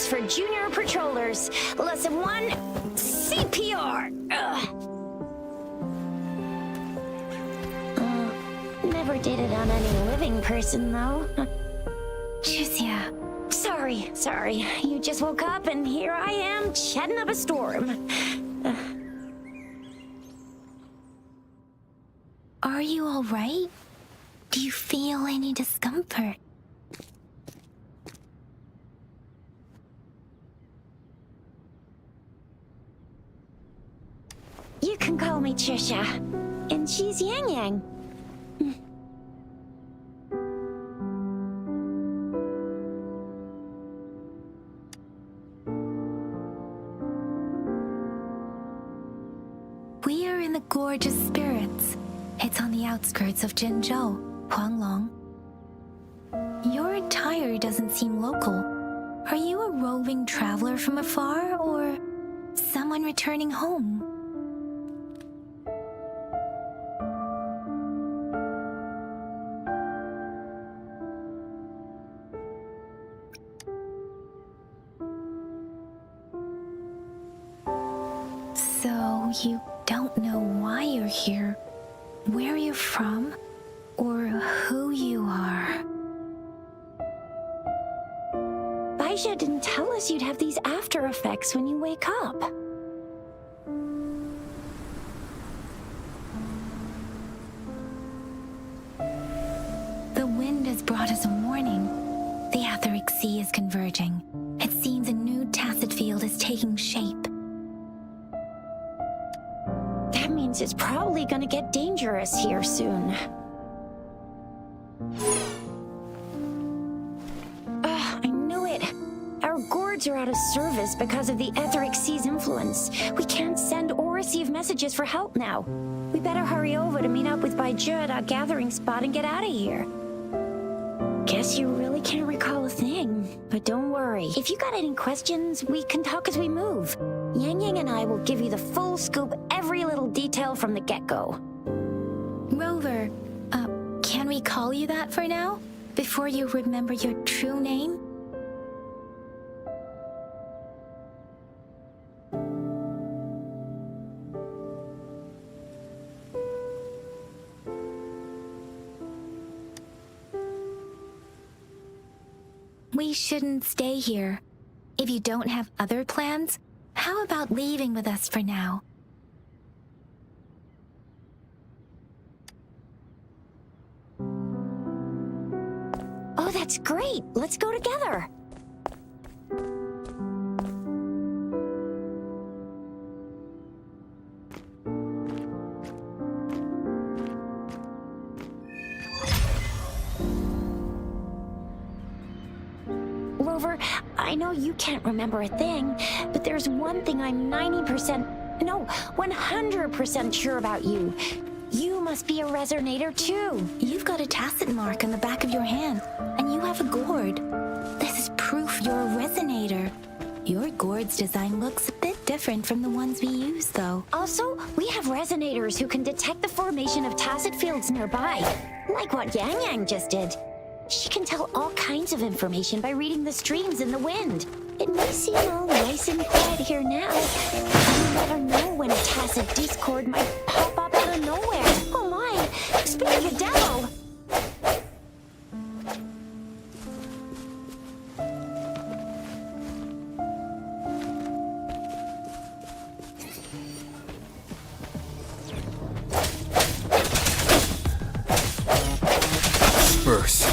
for junior patrollers. Lesson 1, CPR. Never did it on any living person, though. Jusia. Sorry. You just woke up and here I am, chatting up a storm. Are you all right? Do you feel any discomfort? You can call me Trisha. And she's Yang Yang. We are in the Gorgeous Spirits. It's on the outskirts of Jinzhou, Huanglong. Your attire doesn't seem local. Are you a roving traveler from afar, or someone returning home? So you don't know why you're here, where you're from, or who you are. Baisha didn't tell us you'd have these after effects when you wake up. The wind has brought us a warning. The Etheric Sea is converging. It seems a new tacit field is taking shape. That means it's probably gonna get dangerous here soon. I knew it. Our gourds are out of service because of the Etheric Sea's influence. We can't send or receive messages for help now. We better hurry over to meet up with Baizhi at our gathering spot and get out of here. Guess you really can't recall a thing, but don't worry. If you got any questions, we can talk as we move. Yang Yang and I will give you the full scoop, every little detail from the get-go. Rover, can we call you that for now? Before you remember your true name? We shouldn't stay here. If you don't have other plans, how about leaving with us for now? Oh, that's great. Let's go together. Rover, I know you can't remember a thing, but there's one thing I'm 100% sure about you. You must be a resonator too. You've got a tacit mark on the back of your hand, and you have a gourd. This is proof you're a resonator. Your gourd's design looks a bit different from the ones we use, though. Also, we have resonators who can detect the formation of tacit fields nearby, like what Yang Yang just did. She can tell all kinds of information by reading the streams in the wind. It may seem all nice and quiet here now, but you never know when a tacit discord might pop up out of nowhere. Oh my! Speak of the devil! Disperse.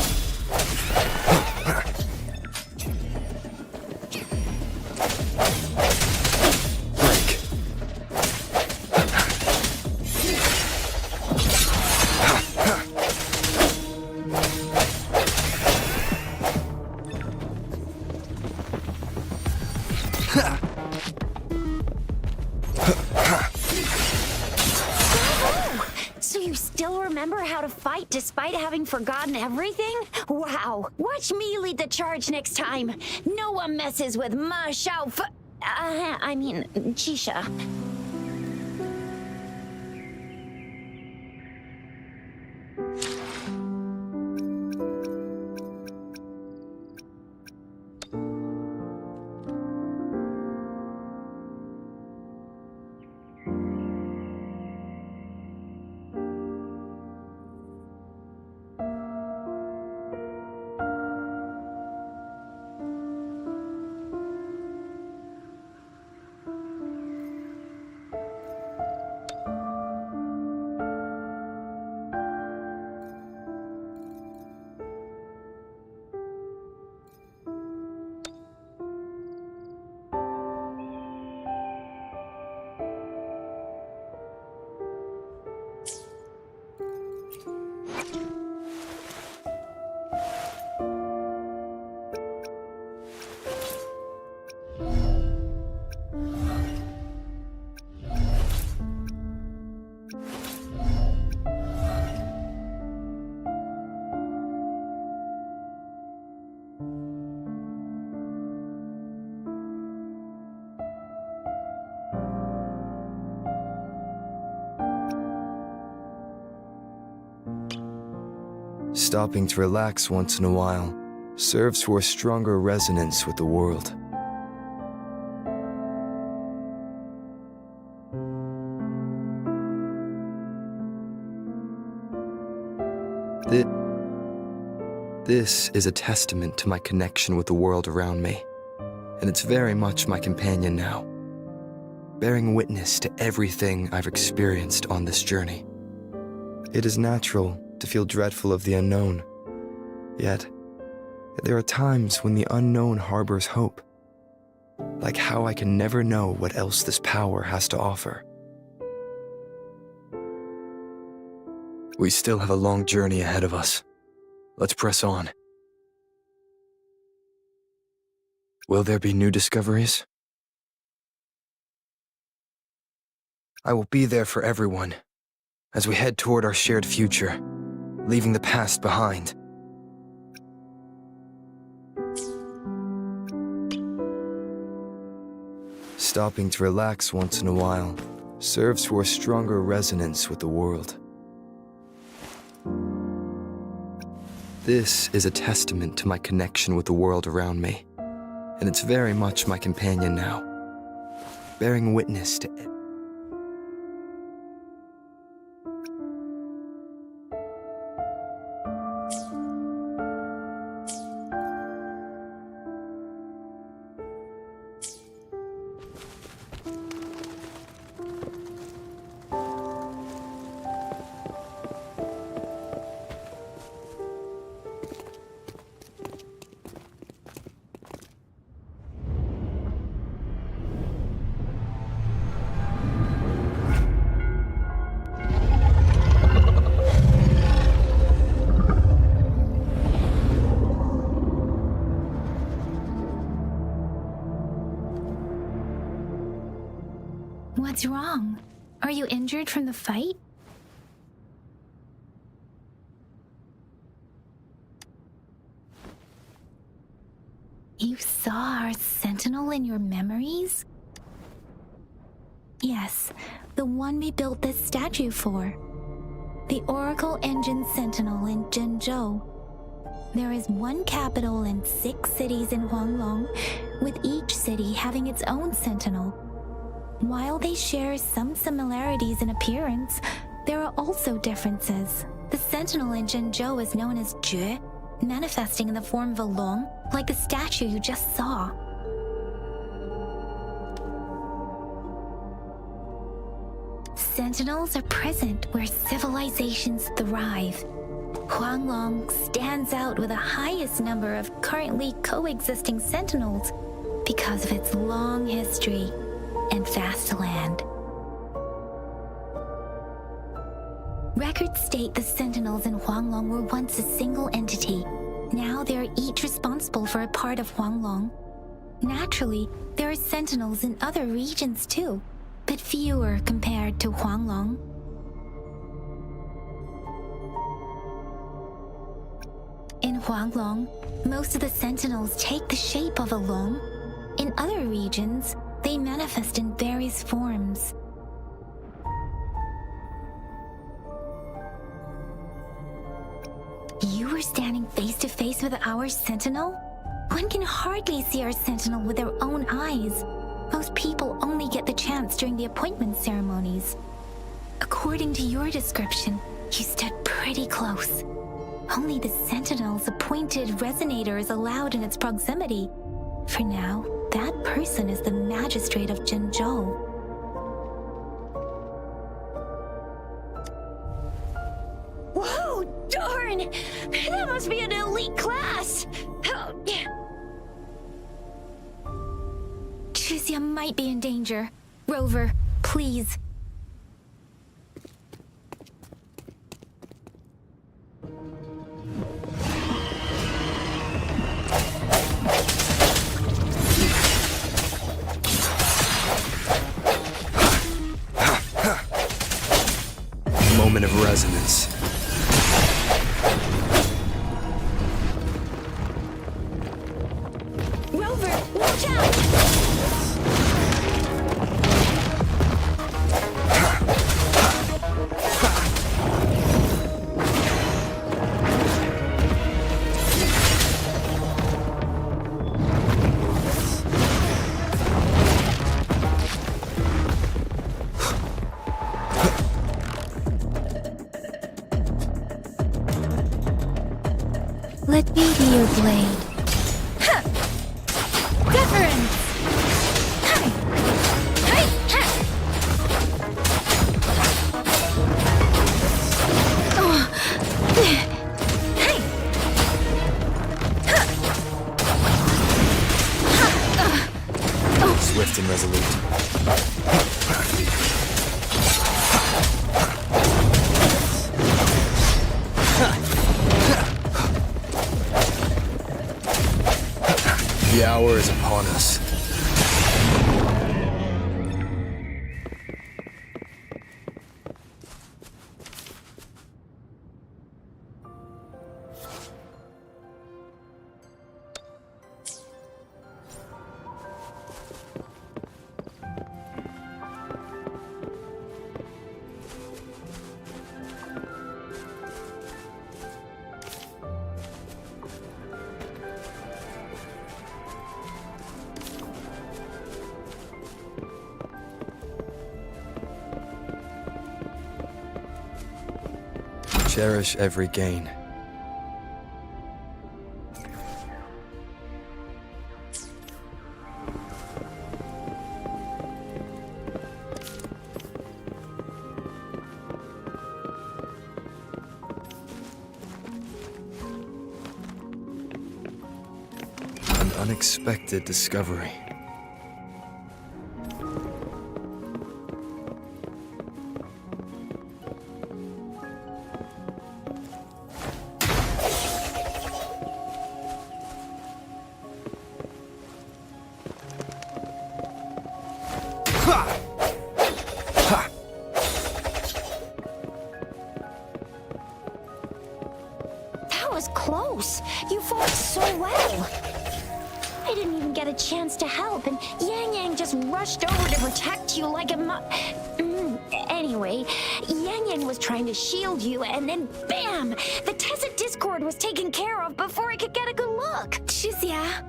So you still remember how to fight despite having forgotten everything? Wow! Watch me lead the charge next time. No one messes with Ma Xiao Chisha. Stopping to relax once in a while serves for a stronger resonance with the world. This is a testament to my connection with the world around me, and it's very much my companion now, bearing witness to everything I've experienced on this journey. It is natural to feel dreadful of the unknown, yet there are times when the unknown harbors hope, like how I can never know what else this power has to offer. We still have a long journey ahead of us. Let's press on. Will there be new discoveries? I will be there for everyone as we head toward our shared future, leaving the past behind. Stopping to relax once in a while serves for a stronger resonance with the world. This is a testament to my connection with the world around me, and it's very much my companion now, bearing witness to it. What's wrong? Are you injured from the fight? You saw our sentinel in your memories? Yes, the one we built this statue for. The Oracle Engine Sentinel in Jinzhou. There is one capital and 6 cities in Huanglong, with each city having its own sentinel. While they share some similarities in appearance, there are also differences. The sentinel in Jinzhou is known as Jue, manifesting in the form of a long, like the statue you just saw. Sentinels are present where civilizations thrive. Huanglong stands out with the highest number of currently coexisting sentinels because of its long history and vast land. Records state the sentinels in Huanglong were once a single entity. Now they are each responsible for a part of Huanglong. Naturally, there are sentinels in other regions too, but fewer compared to Huanglong. In Huanglong, most of the sentinels take the shape of a long. In other regions, they manifest in various forms. You were standing face to face with our sentinel? One can hardly see our sentinel with their own eyes. Most people only get the chance during the appointment ceremonies. According to your description, you stood pretty close. Only the sentinel's appointed resonator is allowed in its proximity. For now, that person is the magistrate of Jinzhou. Whoa, darn! That must be an elite class! Tricia might be in danger. Rover, please. Moment of resonance. Rover, watch out! Let me be your blade. Ha! Deference! Hi! Hi! Ha! Oh. Hey! Ha! Swift and resolute. The hour is upon us. Cherish every gain. An unexpected discovery. That was close. You fought so well. I didn't even get a chance to help, and Yang Yang just rushed over to protect you like a Anyway, Yang Yang was trying to shield you, and then BAM! The Tessa Discord was taken care of before I could get a good look. Shizia.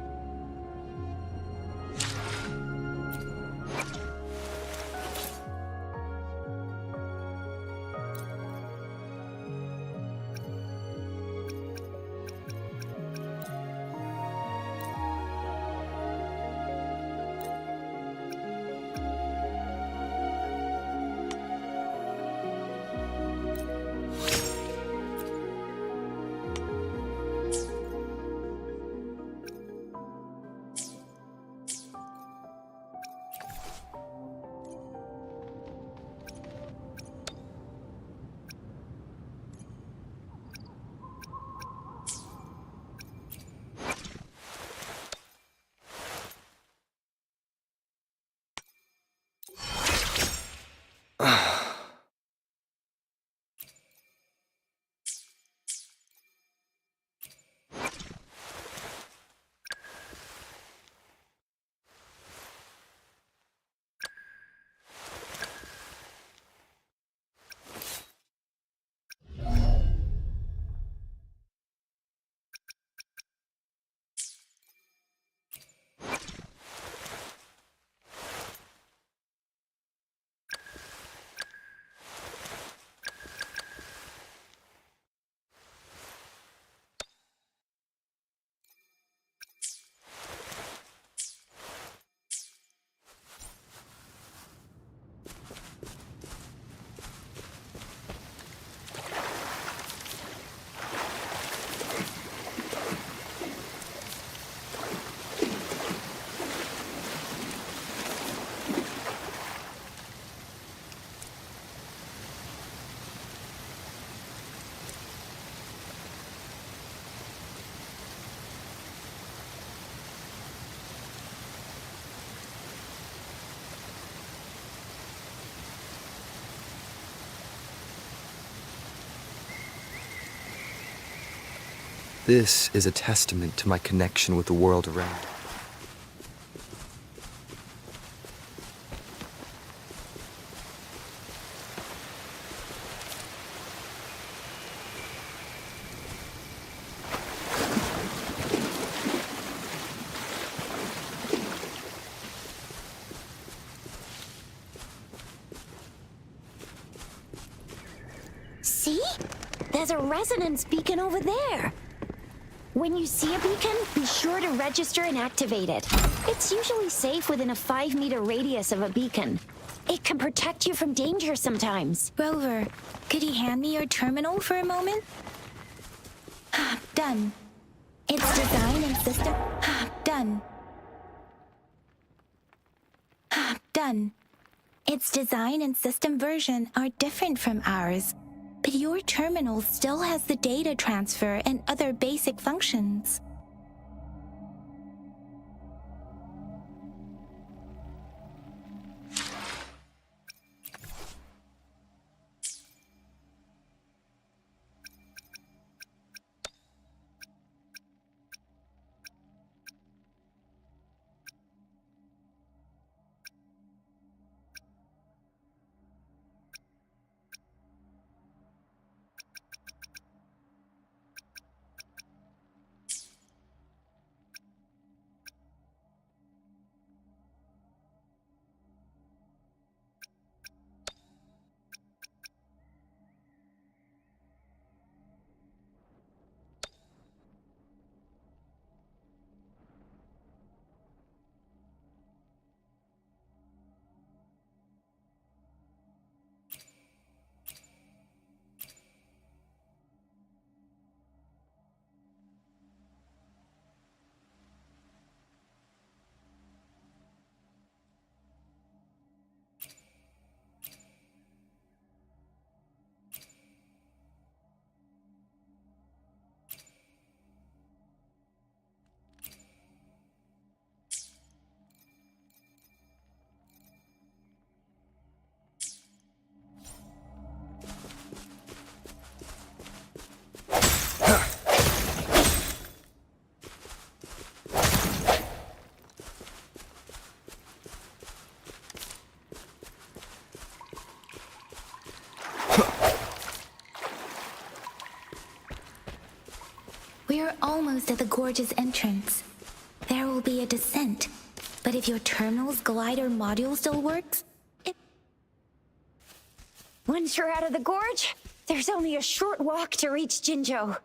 This is a testament to my connection with the world around. See? There's a resonance beacon over there. When you see a beacon, be sure to register and activate it. It's usually safe within a 5-meter radius of a beacon. It can protect you from danger sometimes. Rover, could you hand me your terminal for a moment? Done. Its design and system... Done. Done. Its design and system version are different from ours, but your terminal still has the data transfer and other basic functions. We are almost at the gorge's entrance. There will be a descent, but if your terminal's glider module still works, Once you're out of the gorge, there's only a short walk to reach Jinzhou.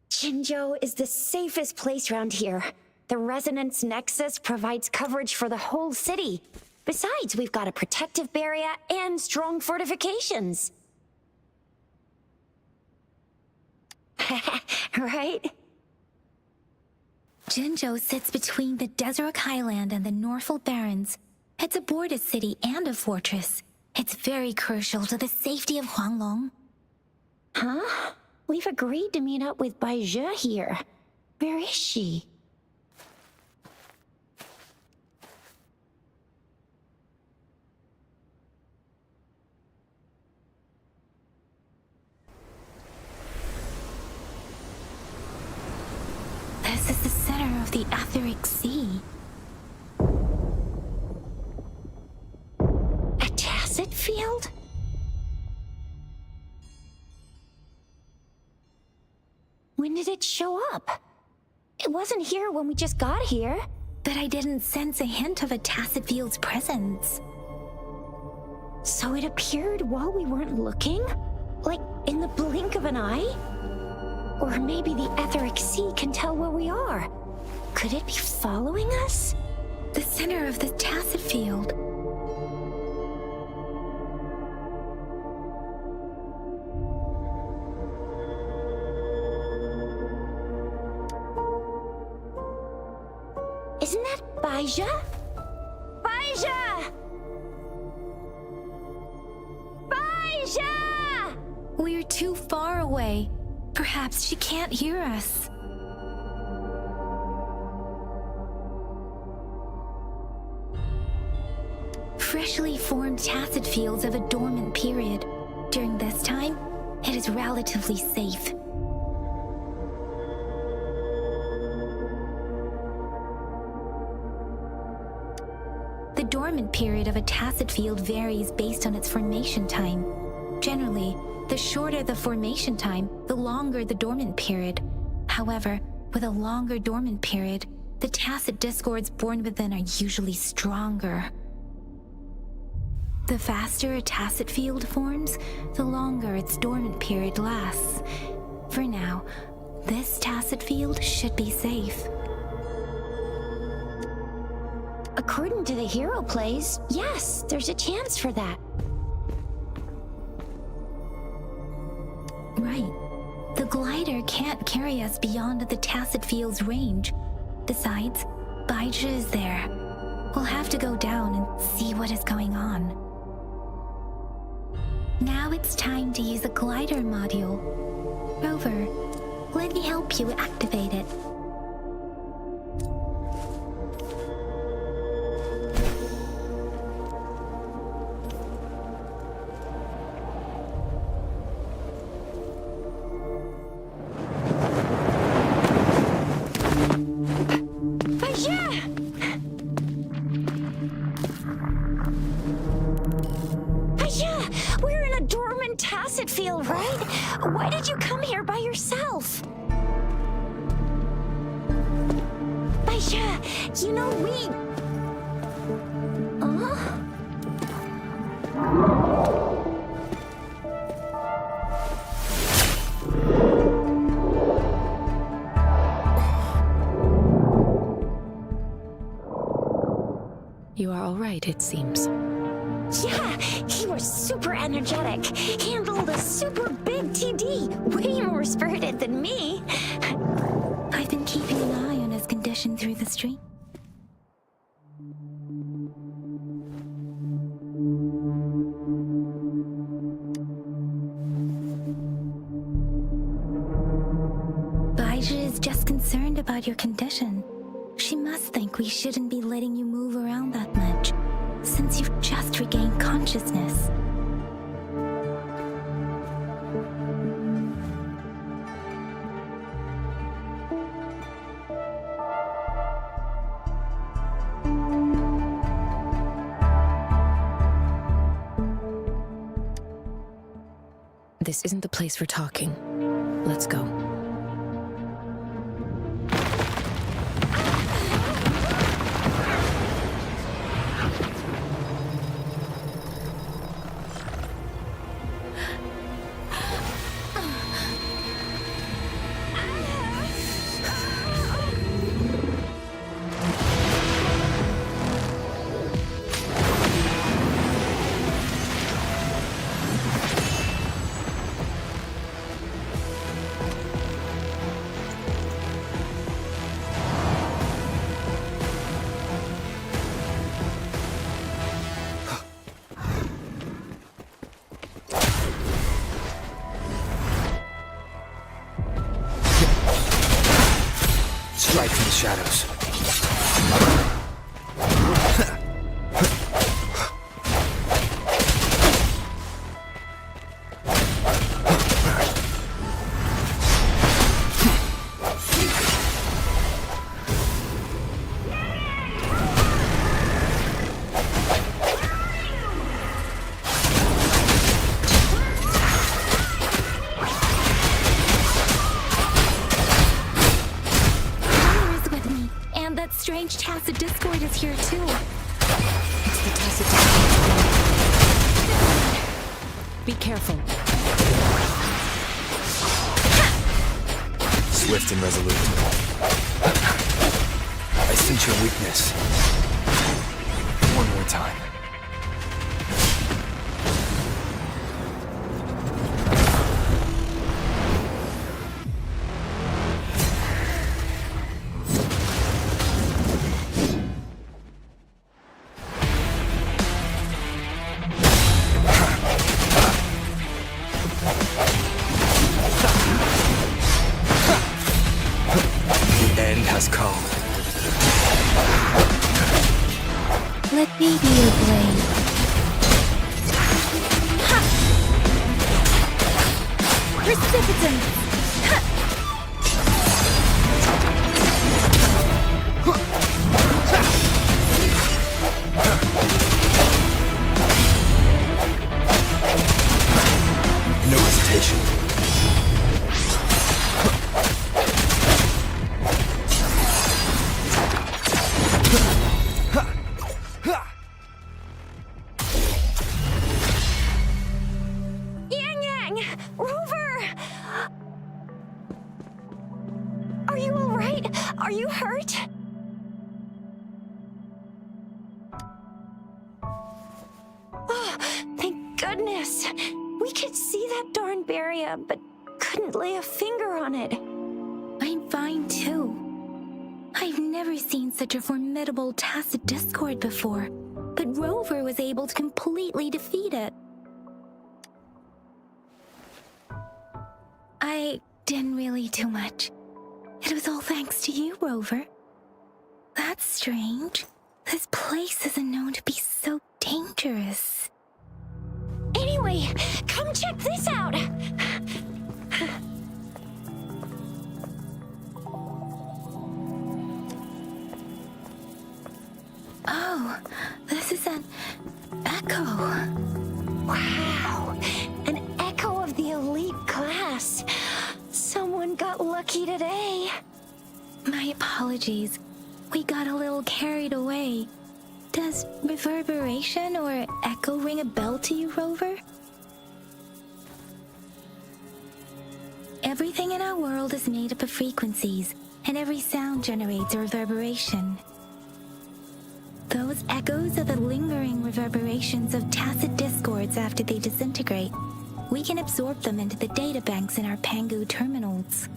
Jinzhou is the safest place around here. The Resonance Nexus provides coverage for the whole city. Besides, we've got a protective barrier and strong fortifications. Right? Jinzhou sits between the Desert Highland and the Norfolk Barrens. It's a border city and a fortress. It's very crucial to the safety of Huanglong. Huh? We've agreed to meet up with Bai Zhe here. Where is she? This is the center of the Etheric Sea. A tacit field? When did it show up? It wasn't here when we just got here. But I didn't sense a hint of a tacit field's presence. So it appeared while we weren't looking? Like in the blink of an eye? Or maybe the Etheric Sea can tell where we are. Could it be following us? The center of the tacit field. Isn't that Bai Zhe? Bai Zhe! Bai Zhe! We're too far away. Perhaps she can't hear us. Freshly formed tacit fields have a dormant period. During this time, it is relatively safe. The dormant period of a tacit field varies based on its formation time. Generally, the shorter the formation time, the longer the dormant period. However, with a longer dormant period, the tacit discords born within are usually stronger. The faster a tacit field forms, the longer its dormant period lasts. For now, this tacit field should be safe. According to the hero plays, yes, there's a chance for that. Right. The glider can't carry us beyond the tacit field's range. Besides, Baizhi is there. We'll have to go down and see what is going on. Now it's time to use the glider module. Rover, let me help you activate it. Tacit field, right? Why did you come here by yourself? Baizhi, you know we... You are all right, it seems. Yeah, he was super energetic. Handled a super big TD. Way more spirited than me. I've been keeping an eye on his condition through the stream. Baizhi is just concerned about your condition. She must think we shouldn't be letting you move around that much, since you've just regained consciousness. This isn't the place for talking. Let's go. Strike from the shadows. Strange tacit discord is here too. It's the tacit discord. Be careful. Swift and resolute. I sense your weakness. One more time. Has come. Let me be your blade. Precipitance! No hesitation. Yes, we could see that darn barrier, but couldn't lay a finger on it. I'm fine too. I've never seen such a formidable tacit discord before, but Rover was able to completely defeat it. I didn't really do much. It was all thanks to you, Rover. That's strange. This place isn't known to be so dangerous. Anyway, come check this out! Oh, this is an echo. Wow, an echo of the elite class. Someone got lucky today. My apologies. We got a little carried away. Does reverberation or echo ring a bell to you, Rover? Everything in our world is made up of frequencies, and every sound generates a reverberation. Those echoes are the lingering reverberations of tacit discords after they disintegrate. We can absorb them into the databanks in our Pangu terminals.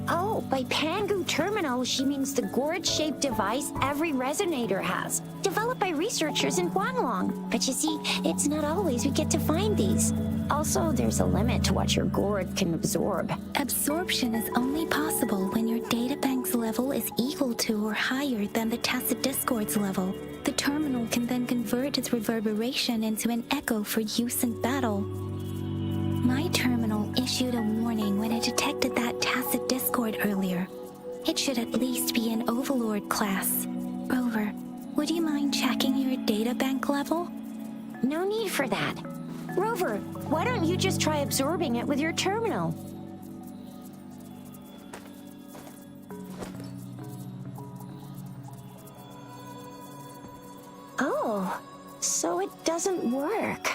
Oh, by Pangu terminal, she means the gourd-shaped device every resonator has, developed by researchers in Guanglong. But you see, it's not always we get to find these. Also, there's a limit to what your gourd can absorb. Absorption is only possible when your databank's level is equal to or higher than the tacit discord's level. The terminal can then convert its reverberation into an echo for use in battle. My terminal issued a warning when it detected that tacit discord earlier. It should at least be an Overlord class. Rover, would you mind checking your databank level? No need for that. Rover, why don't you just try absorbing it with your terminal? Oh, so it doesn't work.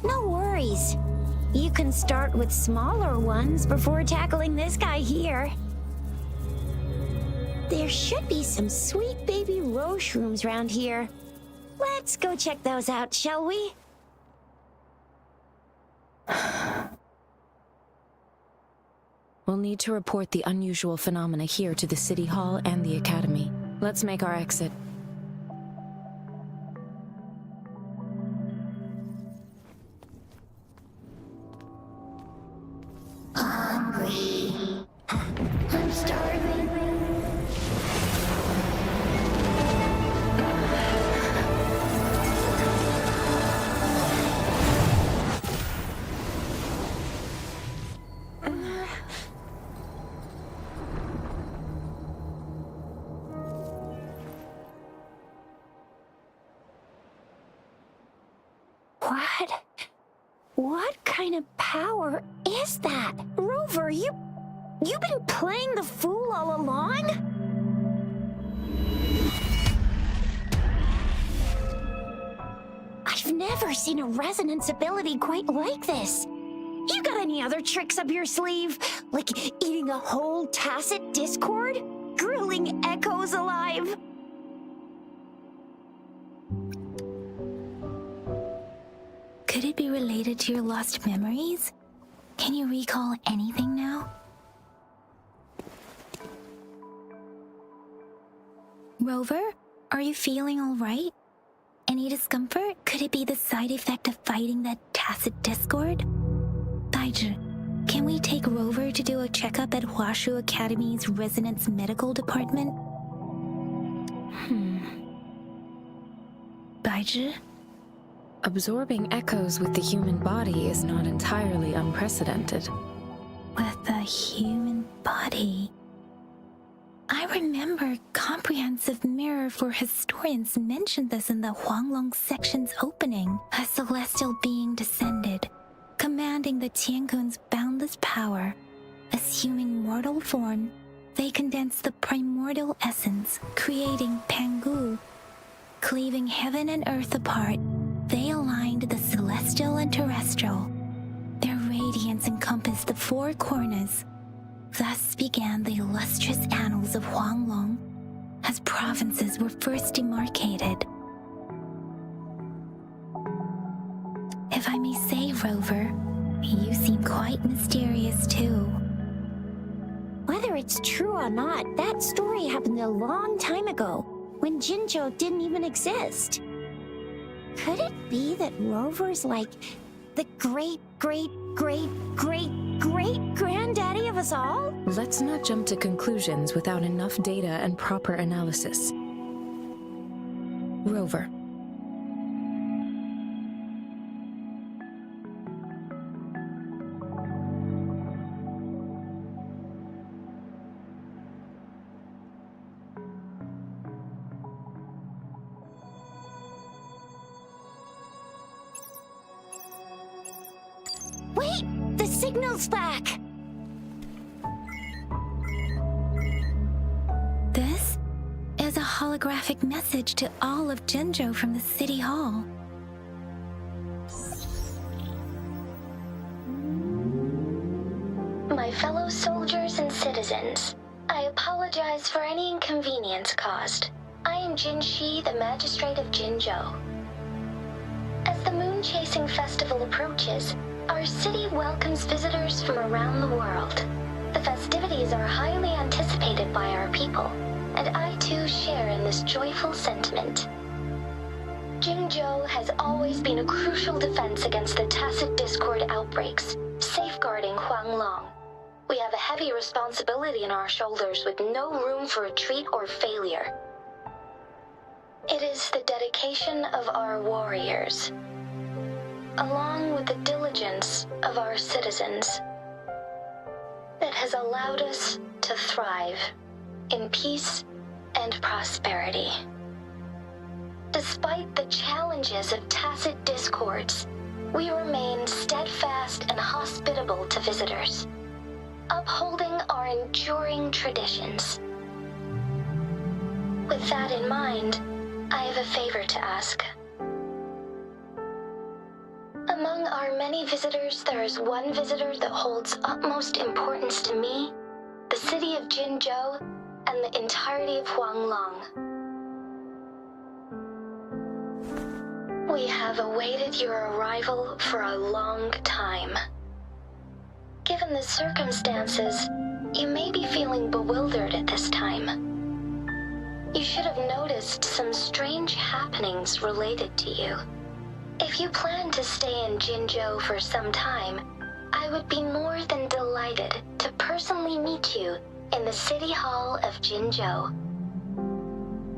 No worries. You can start with smaller ones before tackling this guy here. There should be some sweet baby rose shrooms around here. Let's go check those out, shall we? We'll need to report the unusual phenomena here to the City Hall and the Academy. Let's make our exit. Hungry. I'm starving. What kind of power is that? Rover, you've been playing the fool all along? I've never seen a resonance ability quite like this. You got any other tricks up your sleeve? Like eating a whole tacit discord? Grilling echoes alive? Could it be related to your lost memories? Can you recall anything now? Rover, are you feeling all right? Any discomfort? Could it be the side effect of fighting that tacit discord? Daiji, can we take Rover to do a checkup at Huashu Academy's Resonance Medical Department? Daiji? Absorbing echoes with the human body is not entirely unprecedented. With the human body. I remember Comprehensive Mirror for Historians mentioned this in the Huanglong section's opening. A celestial being descended, commanding the Tiankun's boundless power. Assuming mortal form, they condensed the primordial essence, creating Pangu. Cleaving heaven and earth apart, they aligned the celestial and terrestrial. Their radiance encompassed the four corners. Thus began the illustrious annals of Huanglong, as provinces were first demarcated. If I may say, Rover, you seem quite mysterious too. Whether it's true or not, that story happened a long time ago, when Jinzhou didn't even exist. Could it be that Rover's like the great-great-great-great-great-granddaddy of us all? Let's not jump to conclusions without enough data and proper analysis. Rover. Wait! The signal's back! This is a holographic message to all of Jinzhou from the City Hall. My fellow soldiers and citizens, I apologize for any inconvenience caused. I am Jin Shi, the Magistrate of Jinzhou. As the Moon-Chasing Festival approaches, our city welcomes visitors from around the world. The festivities are highly anticipated by our people, and I too share in this joyful sentiment. Jinzhou has always been a crucial defense against the tacit discord outbreaks, safeguarding Huanglong. We have a heavy responsibility on our shoulders with no room for retreat or failure. It is the dedication of our warriors, along with the diligence of our citizens, that has allowed us to thrive in peace and prosperity. Despite the challenges of tacit discords, we remain steadfast and hospitable to visitors, upholding our enduring traditions. With that in mind, I have a favor to ask. Among our many visitors, there is one visitor that holds utmost importance to me, the city of Jinzhou, and the entirety of Huanglong. We have awaited your arrival for a long time. Given the circumstances, you may be feeling bewildered at this time. You should have noticed some strange happenings related to you. If you plan to stay in Jinzhou for some time, I would be more than delighted to personally meet you in the City Hall of Jinzhou.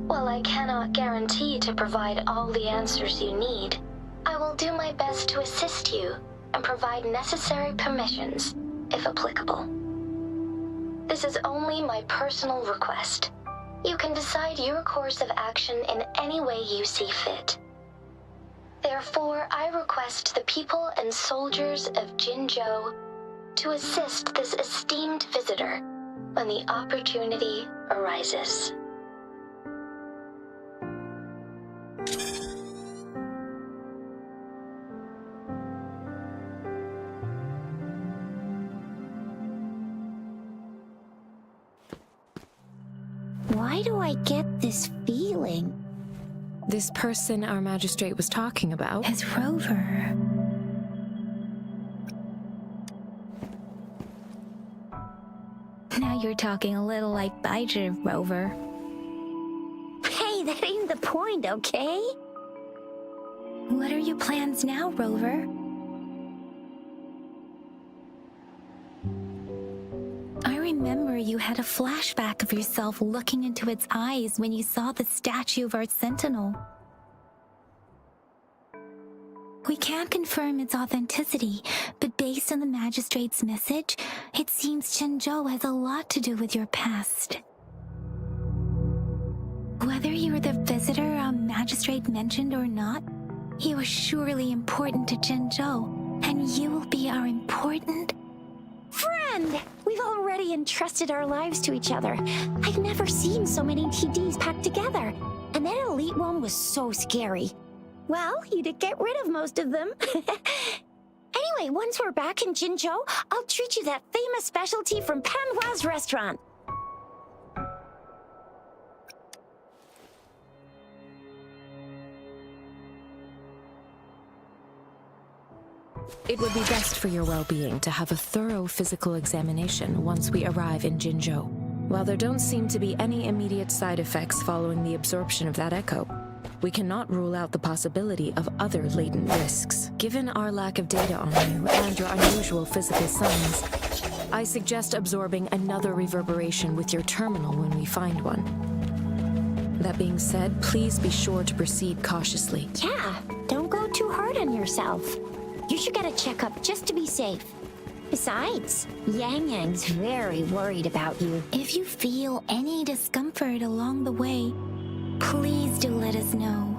While I cannot guarantee to provide all the answers you need, I will do my best to assist you and provide necessary permissions, if applicable. This is only my personal request. You can decide your course of action in any way you see fit. Therefore, I request the people and soldiers of Jinzhou to assist this esteemed visitor when the opportunity arises. Why do I get this feeling? This person our magistrate was talking about Is Rover. Now you're talking a little like Baizhi, Rover. Hey, that ain't the point, okay? What are your plans now, Rover? I remember you had a flashback of yourself looking into its eyes when you saw the statue of our sentinel. We can't confirm its authenticity, but based on the magistrate's message, it seems Jinzhou has a lot to do with your past. Whether you're the visitor our magistrate mentioned or not, you are surely important to Jinzhou, and you will be our important friend! We've already entrusted our lives to each other. I've never seen so many TDs packed together. And that elite one was so scary. Well, you did get rid of most of them. Anyway, once we're back in Jinzhou, I'll treat you that famous specialty from Panhua's restaurant. It would be best for your well-being to have a thorough physical examination once we arrive in Jinzhou. While there don't seem to be any immediate side effects following the absorption of that echo, we cannot rule out the possibility of other latent risks. Given our lack of data on you and your unusual physical signs, I suggest absorbing another reverberation with your terminal when we find one. That being said, please be sure to proceed cautiously. Yeah, don't go too hard on yourself. You should get a checkup just to be safe. Besides, Yang Yang's very worried about you. If you feel any discomfort along the way, please do let us know.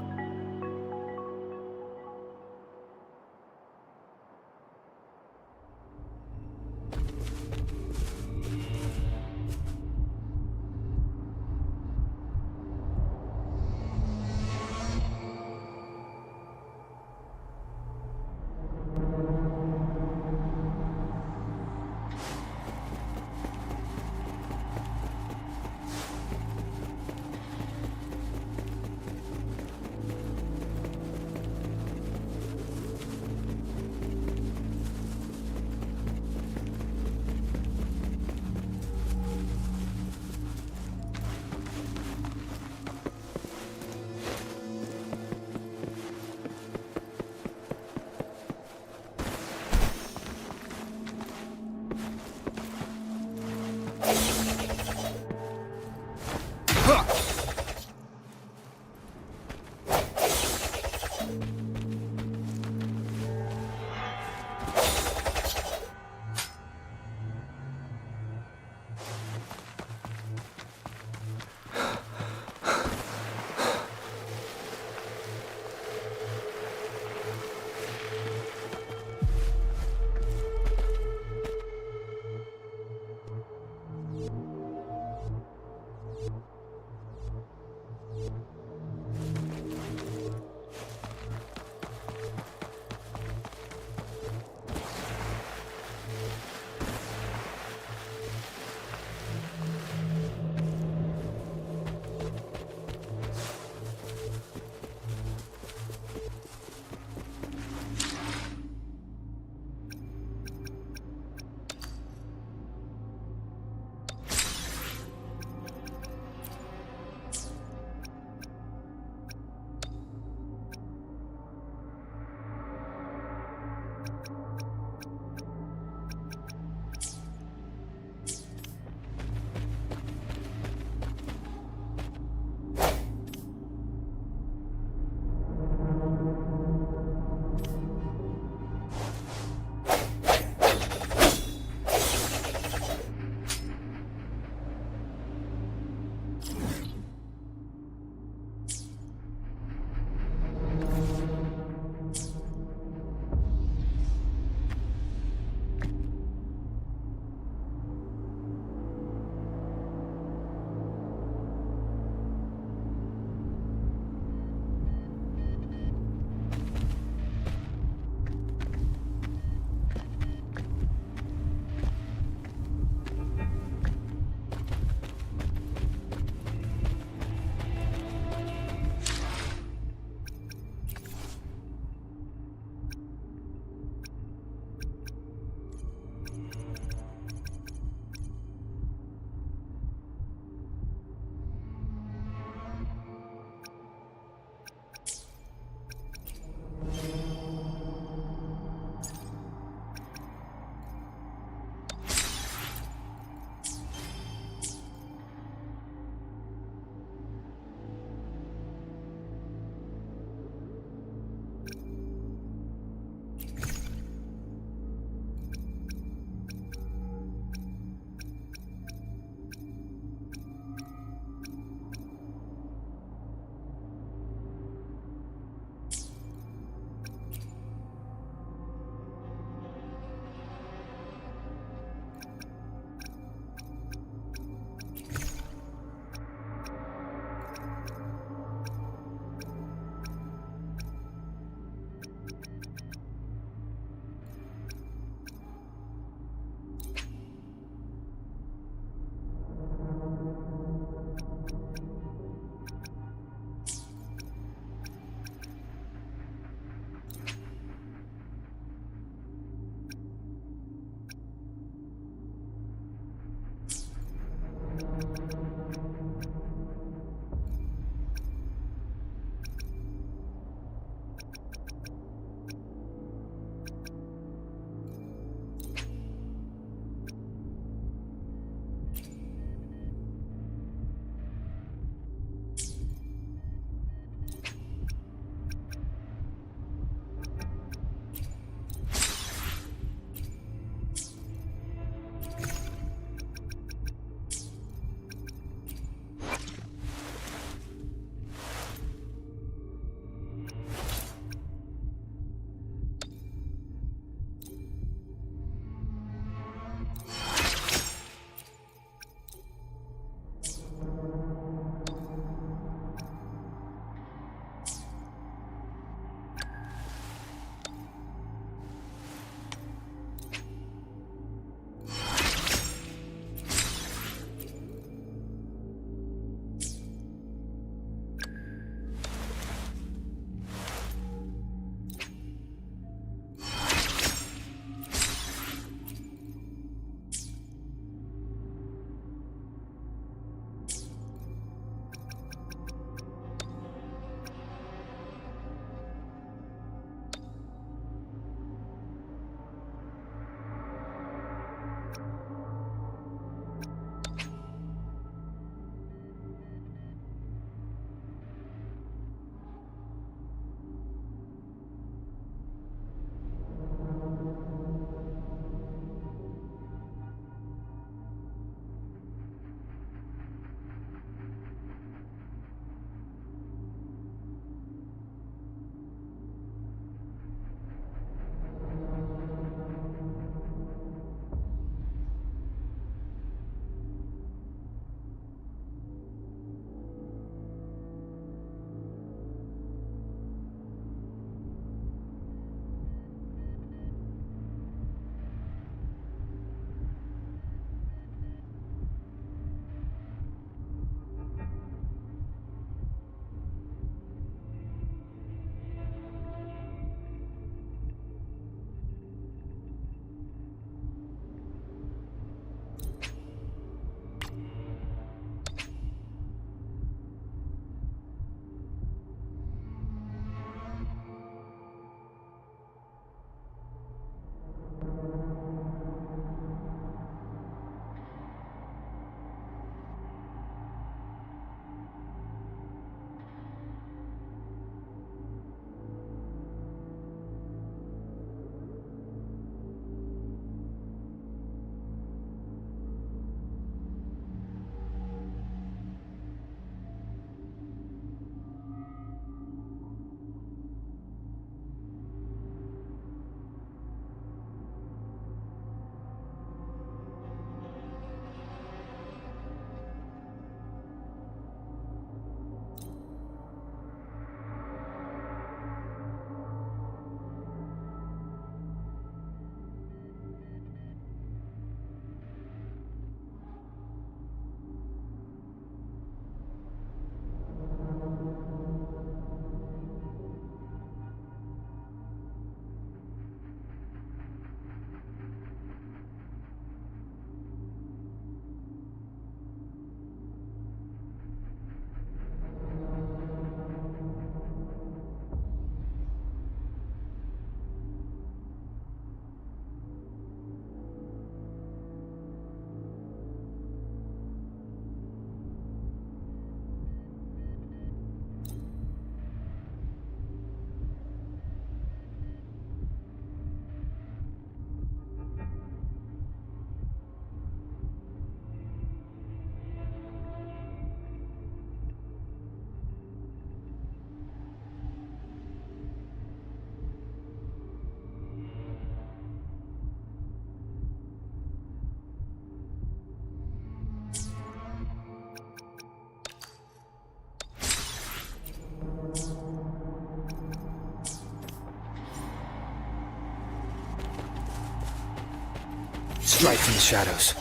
strike from the shadows.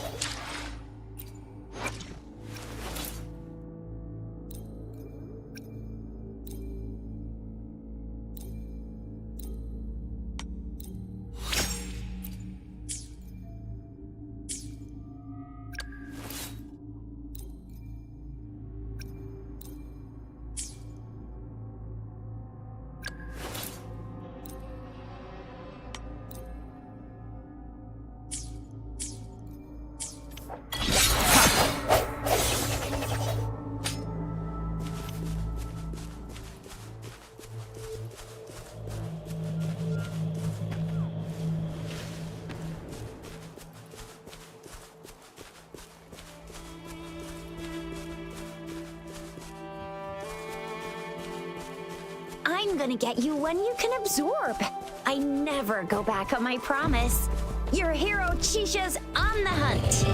I'm gonna get you one you can absorb. I never go back on my promise. Your hero Chisha's on the hunt.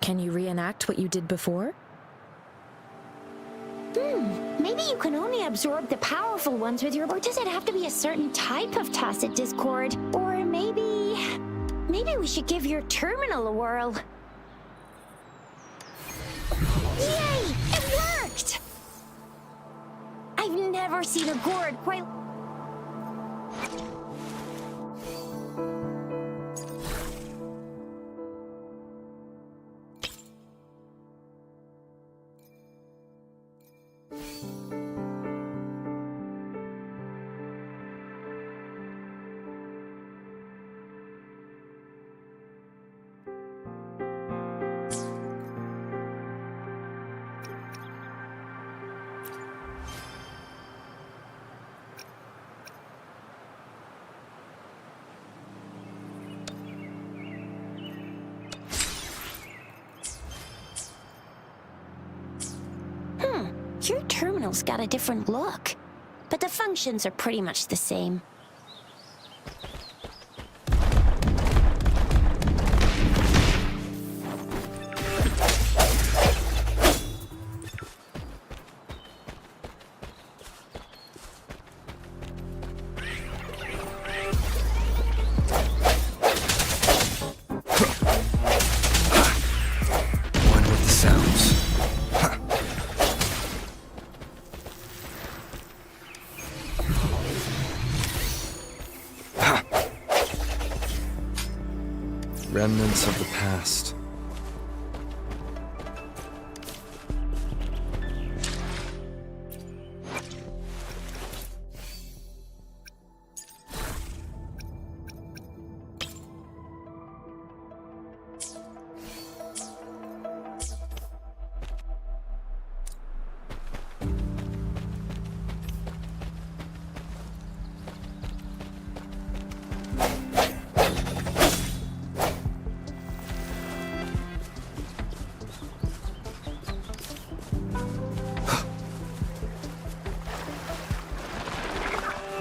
Can you reenact what you did before? Maybe you can only absorb the powerful ones with your... Or does it have to be a certain type of tacit discord? Or maybe we should give your terminal a whirl. Yay! It worked! I've never seen a gourd quite... Your terminal's got a different look, but the functions are pretty much the same. One with the sounds. Remnants of the past.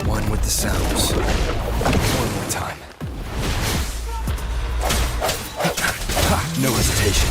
One with the sounds. One more time. No hesitation.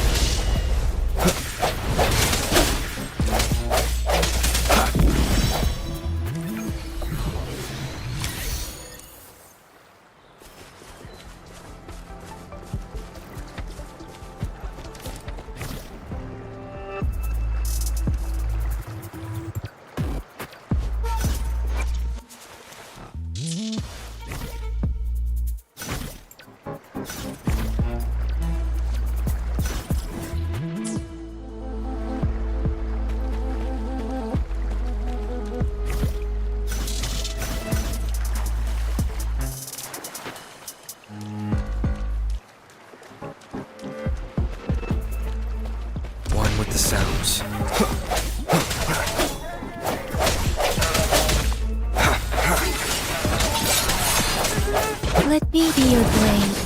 One with the sounds. Let me be your blade.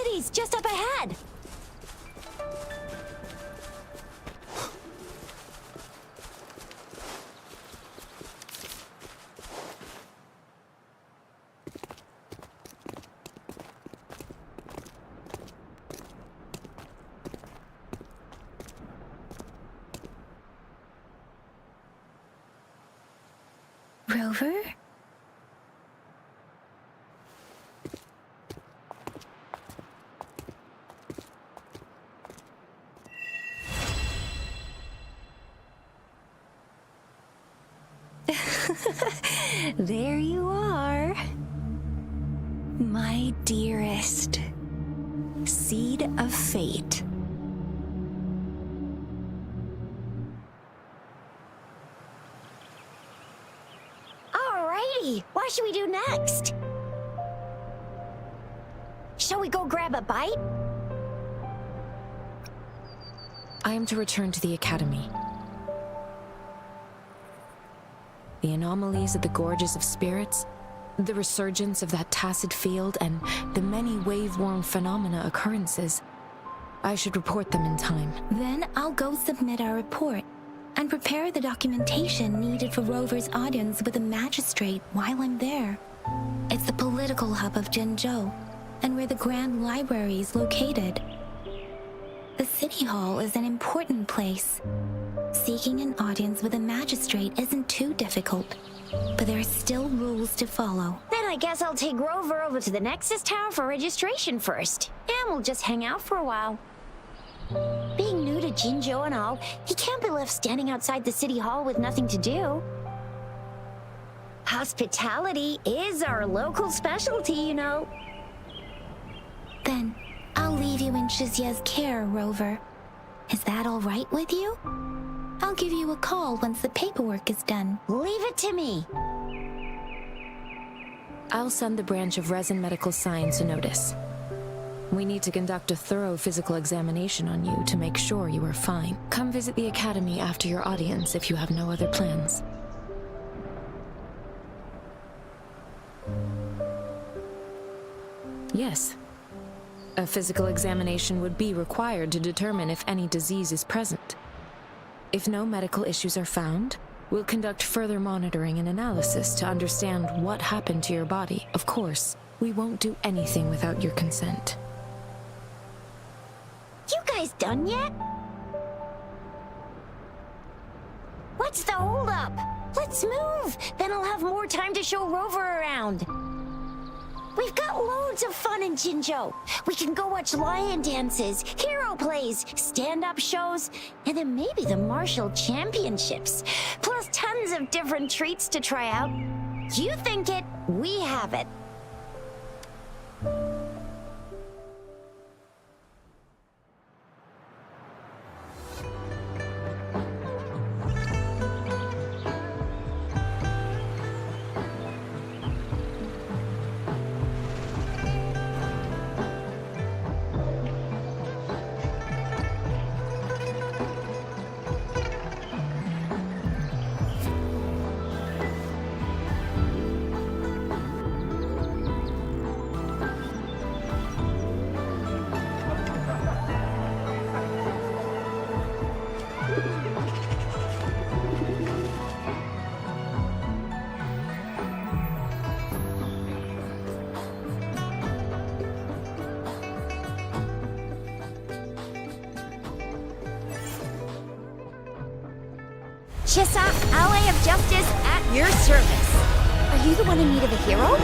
city's just up ahead. Rover? There you are. My dearest. Seed of fate. Alrighty, what should we do next? Shall we go grab a bite? I am to return to the Academy. The anomalies of the Gorges of Spirits, the resurgence of that tacit field, and the many wave-worn phenomena occurrences. I should report them in time. Then I'll go submit our report and prepare the documentation needed for Rover's audience with the magistrate while I'm there. It's the political hub of Jinzhou, and where the Grand Library is located. The City Hall is an important place. Seeking an audience with a magistrate isn't too difficult, but there are still rules to follow. Then I guess I'll take Rover over to the Nexus Tower for registration first, and we'll just hang out for a while. Being new to Jinzhou and all, he can't be left standing outside the City Hall with nothing to do. Hospitality is our local specialty, you know. Then I'll leave you in Shizya's care, Rover. Is that all right with you? I'll give you a call once the paperwork is done. Leave it to me. I'll send the branch of Resin Medical Science a notice. We need to conduct a thorough physical examination on you to make sure you are fine. Come visit the Academy after your audience if you have no other plans. Yes. A physical examination would be required to determine if any disease is present. If no medical issues are found, we'll conduct further monitoring and analysis to understand what happened to your body. Of course, we won't do anything without your consent. You guys done yet? What's the holdup? Let's move! Then I'll have more time to show Rover around. We've got loads of fun in Jinzhou. We can go watch lion dances, hero plays, stand-up shows, and then maybe the martial championships. Plus tons of different treats to try out. You think it, we have it. Chissa, ally of justice at your service. Are you the one in need of a hero?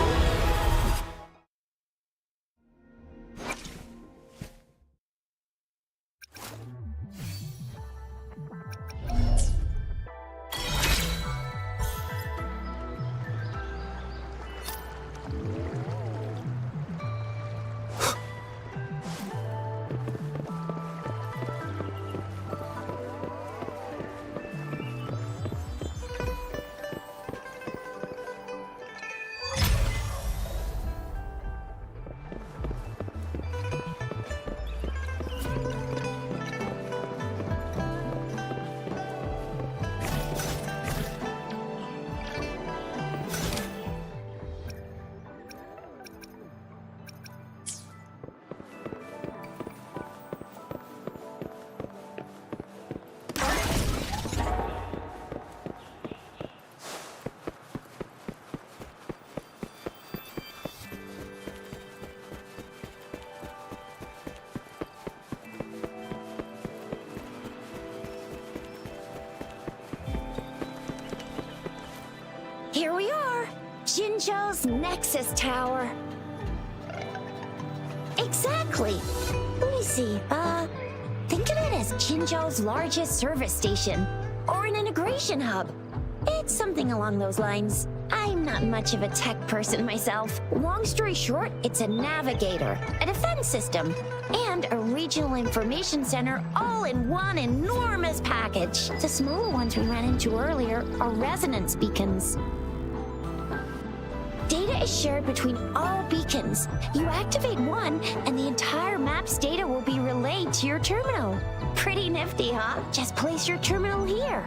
Here we are, Jinzhou's Nexus Tower. Exactly. Let me see, think of it as Jinzhou's largest service station, or an integration hub. It's something along those lines. I'm not much of a tech person myself. Long story short, it's a navigator, a defense system, and a regional information center all in one enormous package. The smaller ones we ran into earlier are resonance beacons. Data is shared between all beacons. You activate one, and the entire map's data will be relayed to your terminal. Pretty nifty, huh? Just place your terminal here.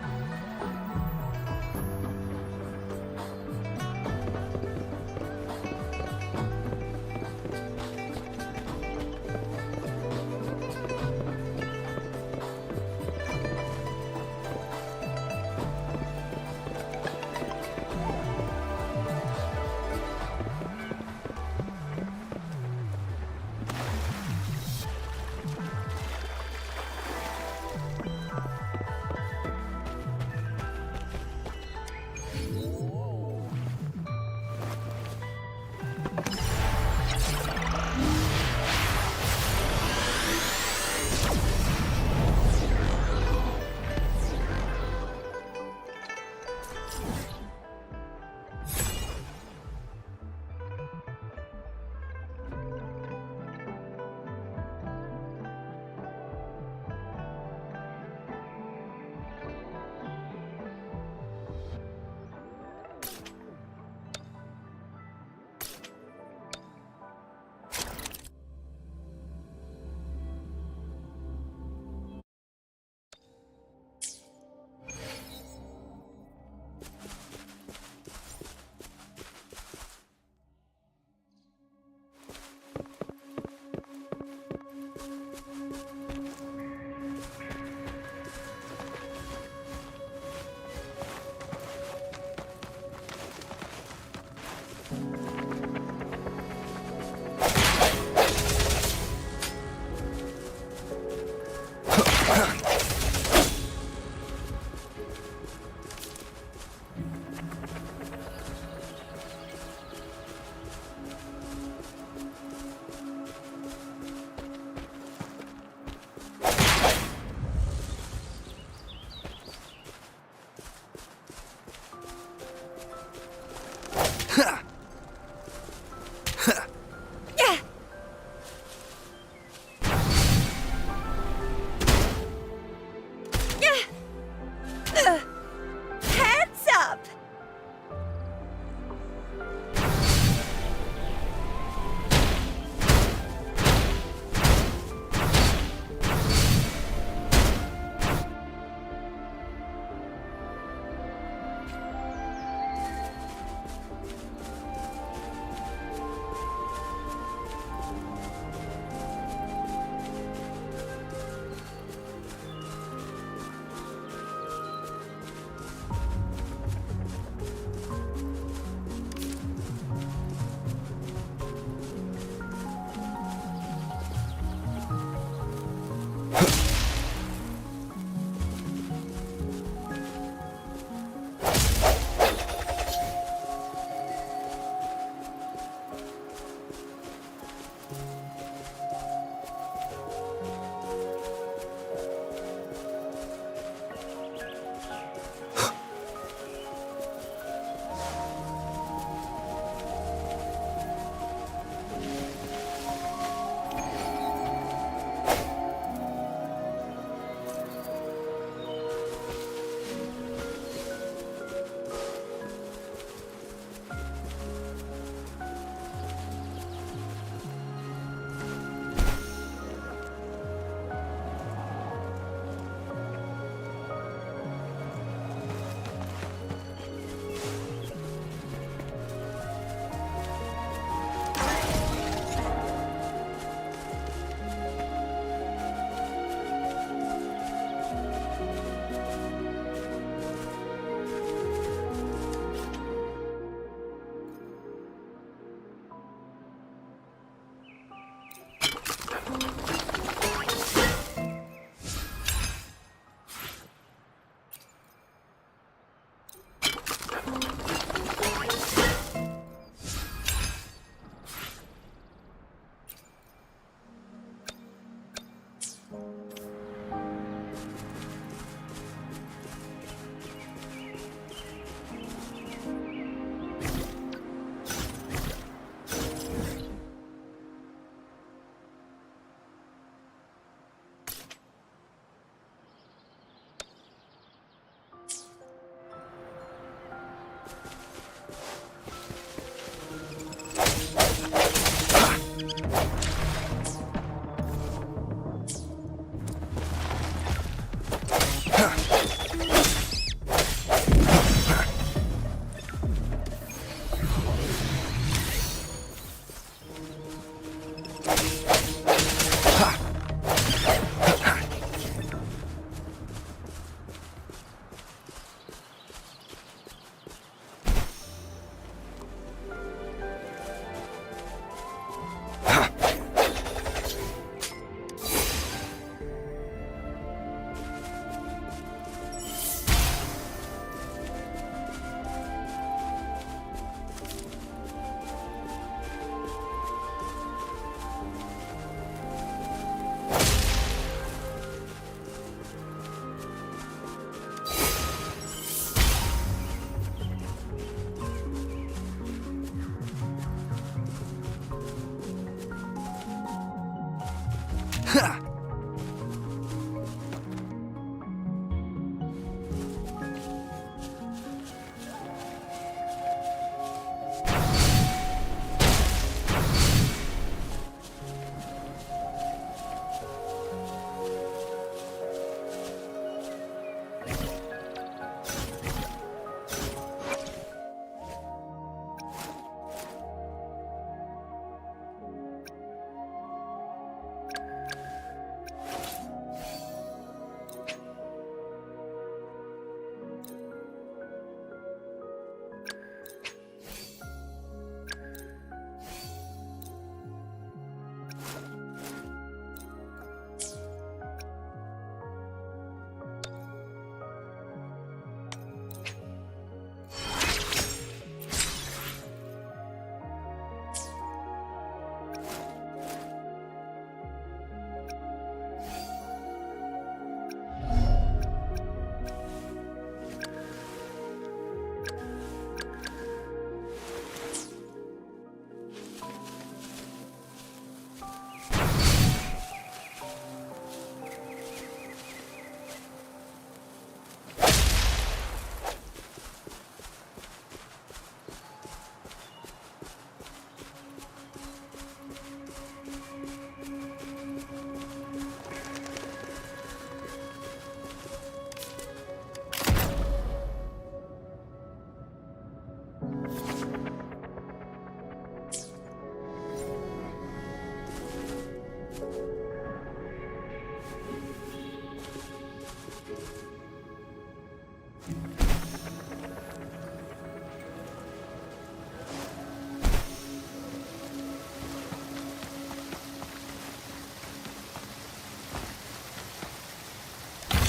Heads up!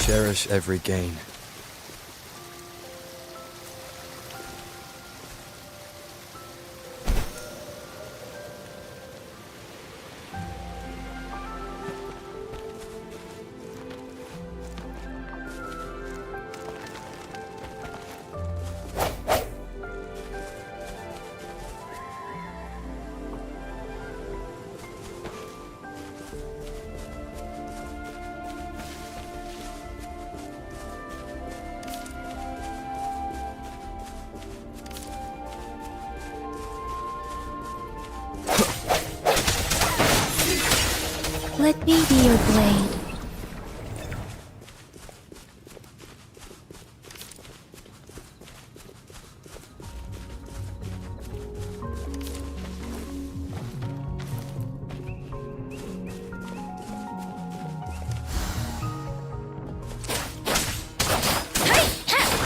Cherish every gain. Let me be your blade.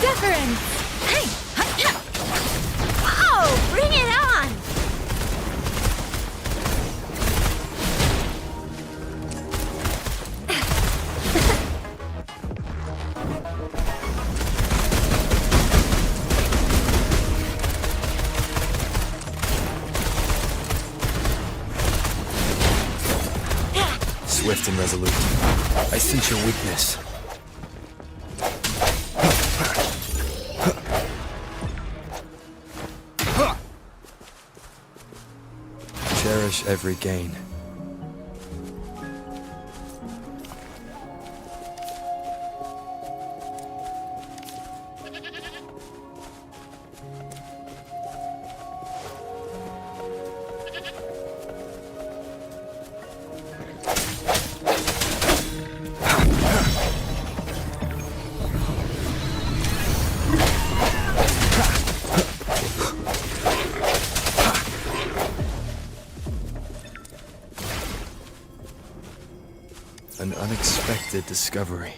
Deference! Hey! Oh, bring it on! Swift and resolute. I sense your weakness. Cherish every gain. An unexpected discovery.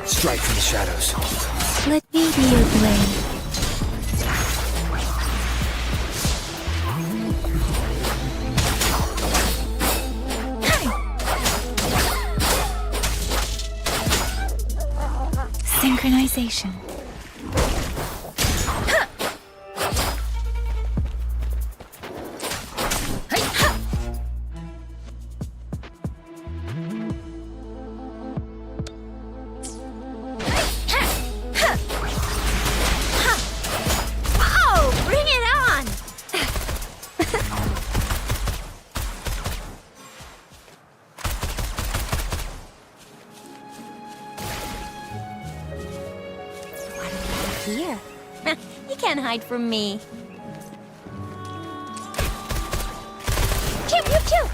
Strike from the shadows. Let me be your blade. Synchronization. Oh, bring it on! What do we have here? You can't hide from me. Pew, pew, pew!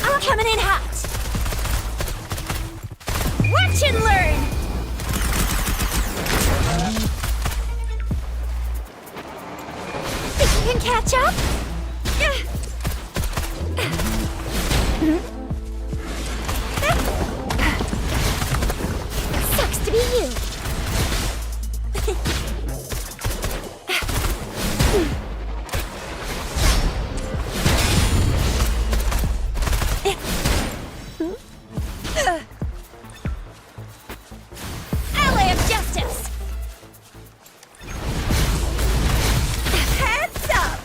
I'm coming in hot! Watch and learn! Think you can catch up? Sucks to be you. Ally of justice! Heads up!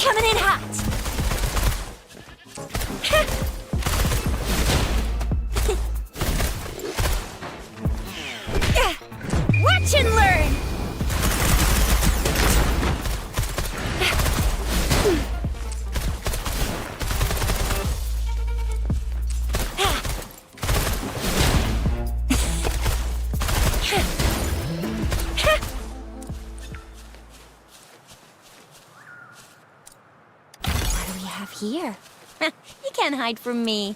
Coming in hot! Watch and learn! What do we have here? You can't hide from me.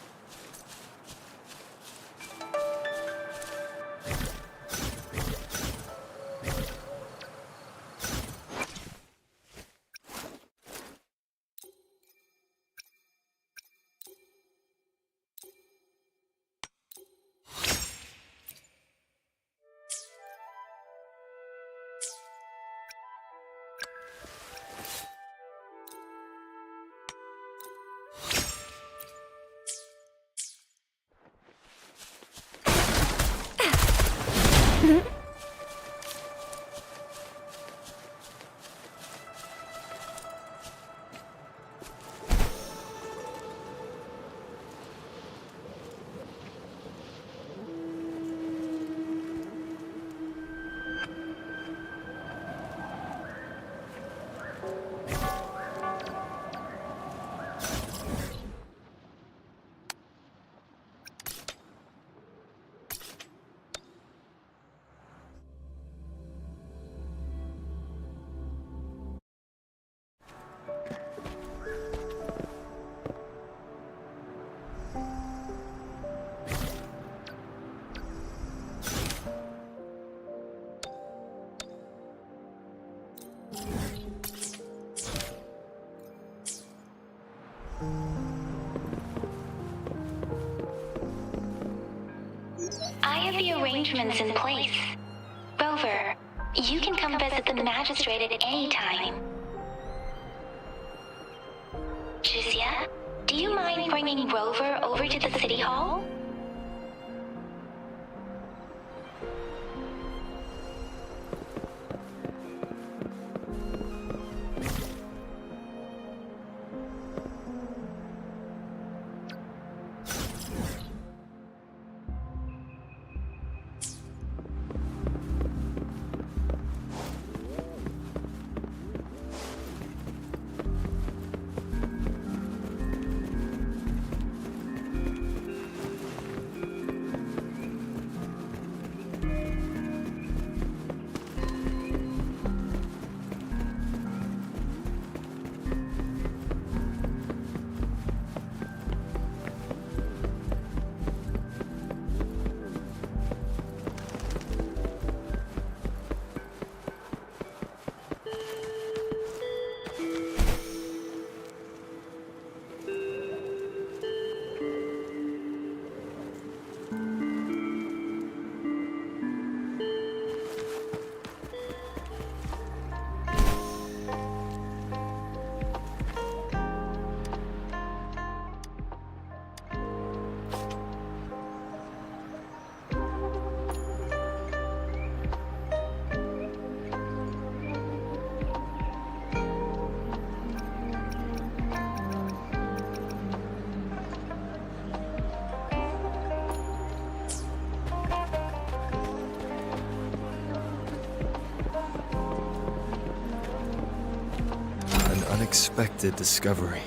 I have the arrangements in place. Rover, you can come visit the magistrate at any time. Juzia, do you mind bringing Rover over to the city hall? Unexpected discovery.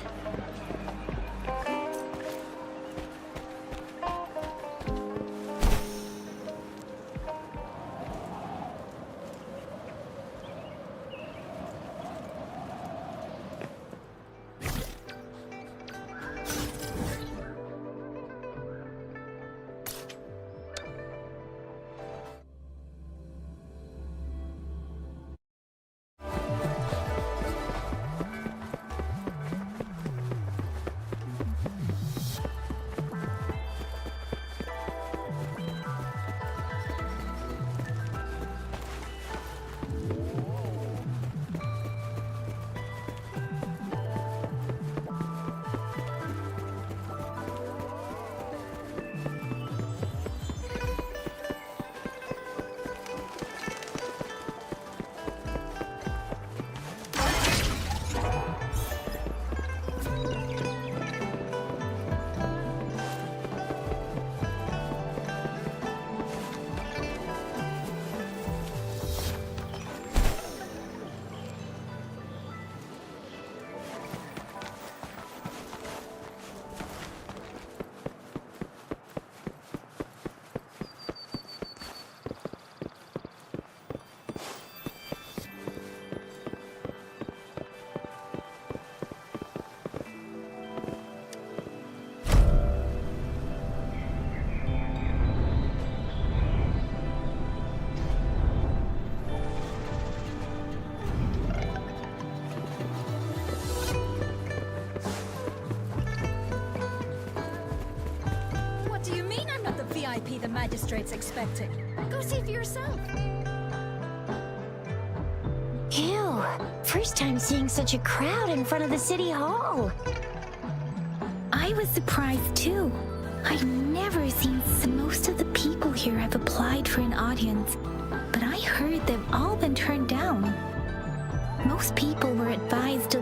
VIP the magistrate's expecting. Go see for yourself. Ew. First time seeing such a crowd in front of the city hall. I was surprised too. I've never seen most of the people here have applied for an audience, but I heard they've all been turned down. Most people were advised to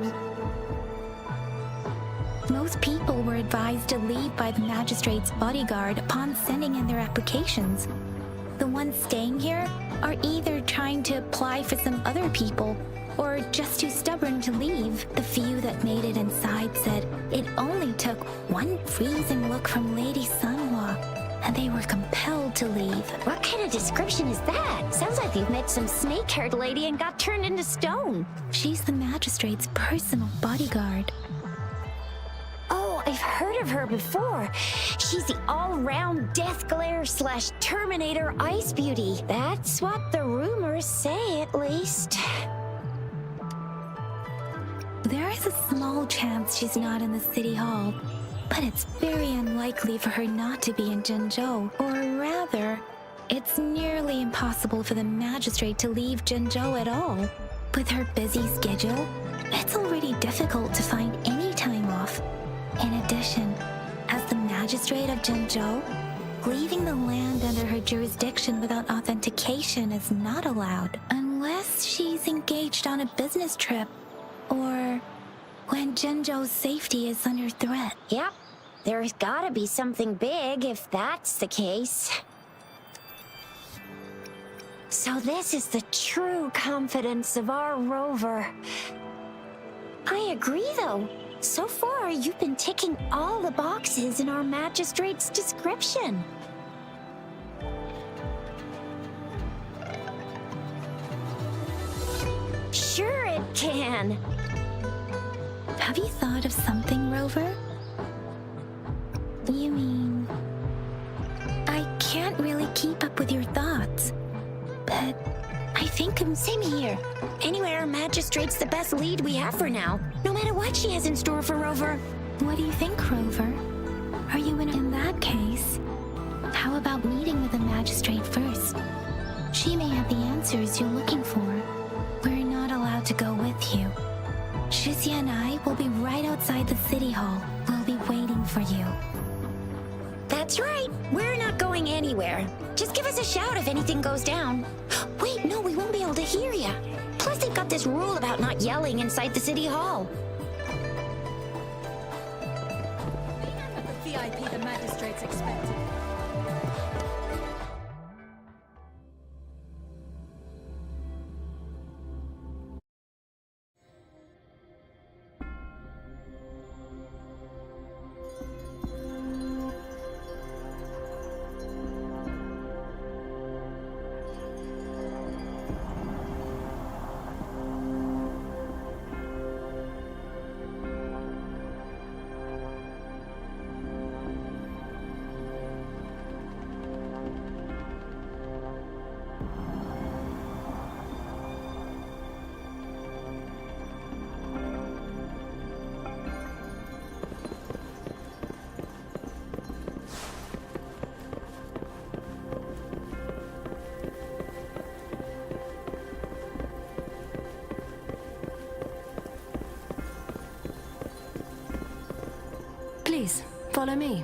leave by the magistrate's bodyguard upon sending in their applications. The ones staying here are either trying to apply for some other people or just too stubborn to leave. The few that made it inside said it only took one freezing look from Lady Sunhua, and they were compelled to leave. What kind of description is that? Sounds like you've met some snake-haired lady and got turned into stone. She's the magistrate's personal bodyguard. Oh, I've heard of her before. She's the all-round Death Glare / Terminator Ice Beauty. That's what the rumors say, at least. There is a small chance she's not in the city hall, but it's very unlikely for her not to be in Jinzhou. Or rather, it's nearly impossible for the magistrate to leave Jinzhou at all. With her busy schedule, it's already difficult to find any time off. In addition, as the magistrate of Jinzhou, leaving the land under her jurisdiction without authentication is not allowed, unless she's engaged on a business trip, or when Jinzhou's safety is under threat. Yep, there's gotta be something big if that's the case. So this is the true confidence of our rover. I agree, though. So far, you've been ticking all the boxes in our magistrate's description. Sure it can. Have you thought of something, Rover? You mean... I can't really keep up with your thoughts, but I think I'm... Same here. Anyway, our magistrate's the best lead we have for now, no matter what she has in store for Rover. What do you think, Rover? Are you in that case? How about meeting with the magistrate first? She may have the answers you're looking for. We're not allowed to go with you. Shizia and I will be right outside the city hall. We'll be waiting for you. That's right. We're not going anywhere. Just give us a shout if anything goes down. Wait, no, we won't be able to hear ya. Plus, they've got this rule about not yelling inside the city hall. The VIP the magistrates expected. Please, follow me.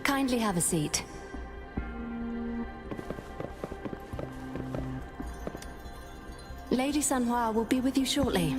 Kindly have a seat. Lady Sunhua will be with you shortly.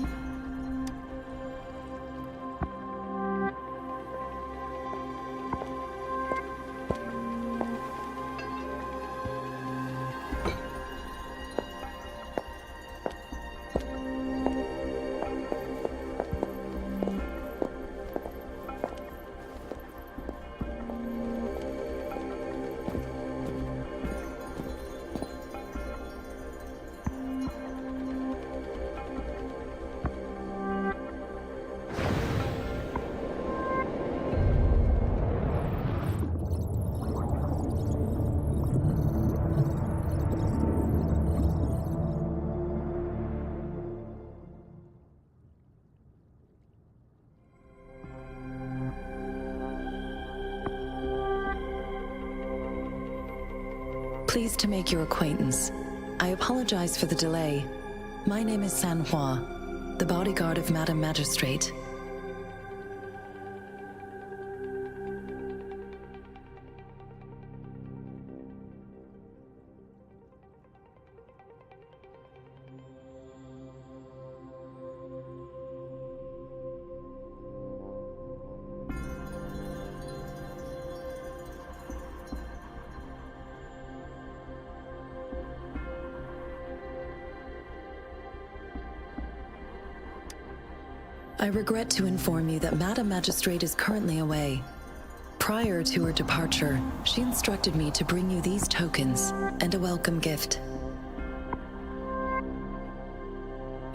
Pleased to make your acquaintance. I apologize for the delay. My name is San Hua, the bodyguard of Madam Magistrate. I regret to inform you that Madam Magistrate is currently away. Prior to her departure, she instructed me to bring you these tokens and a welcome gift.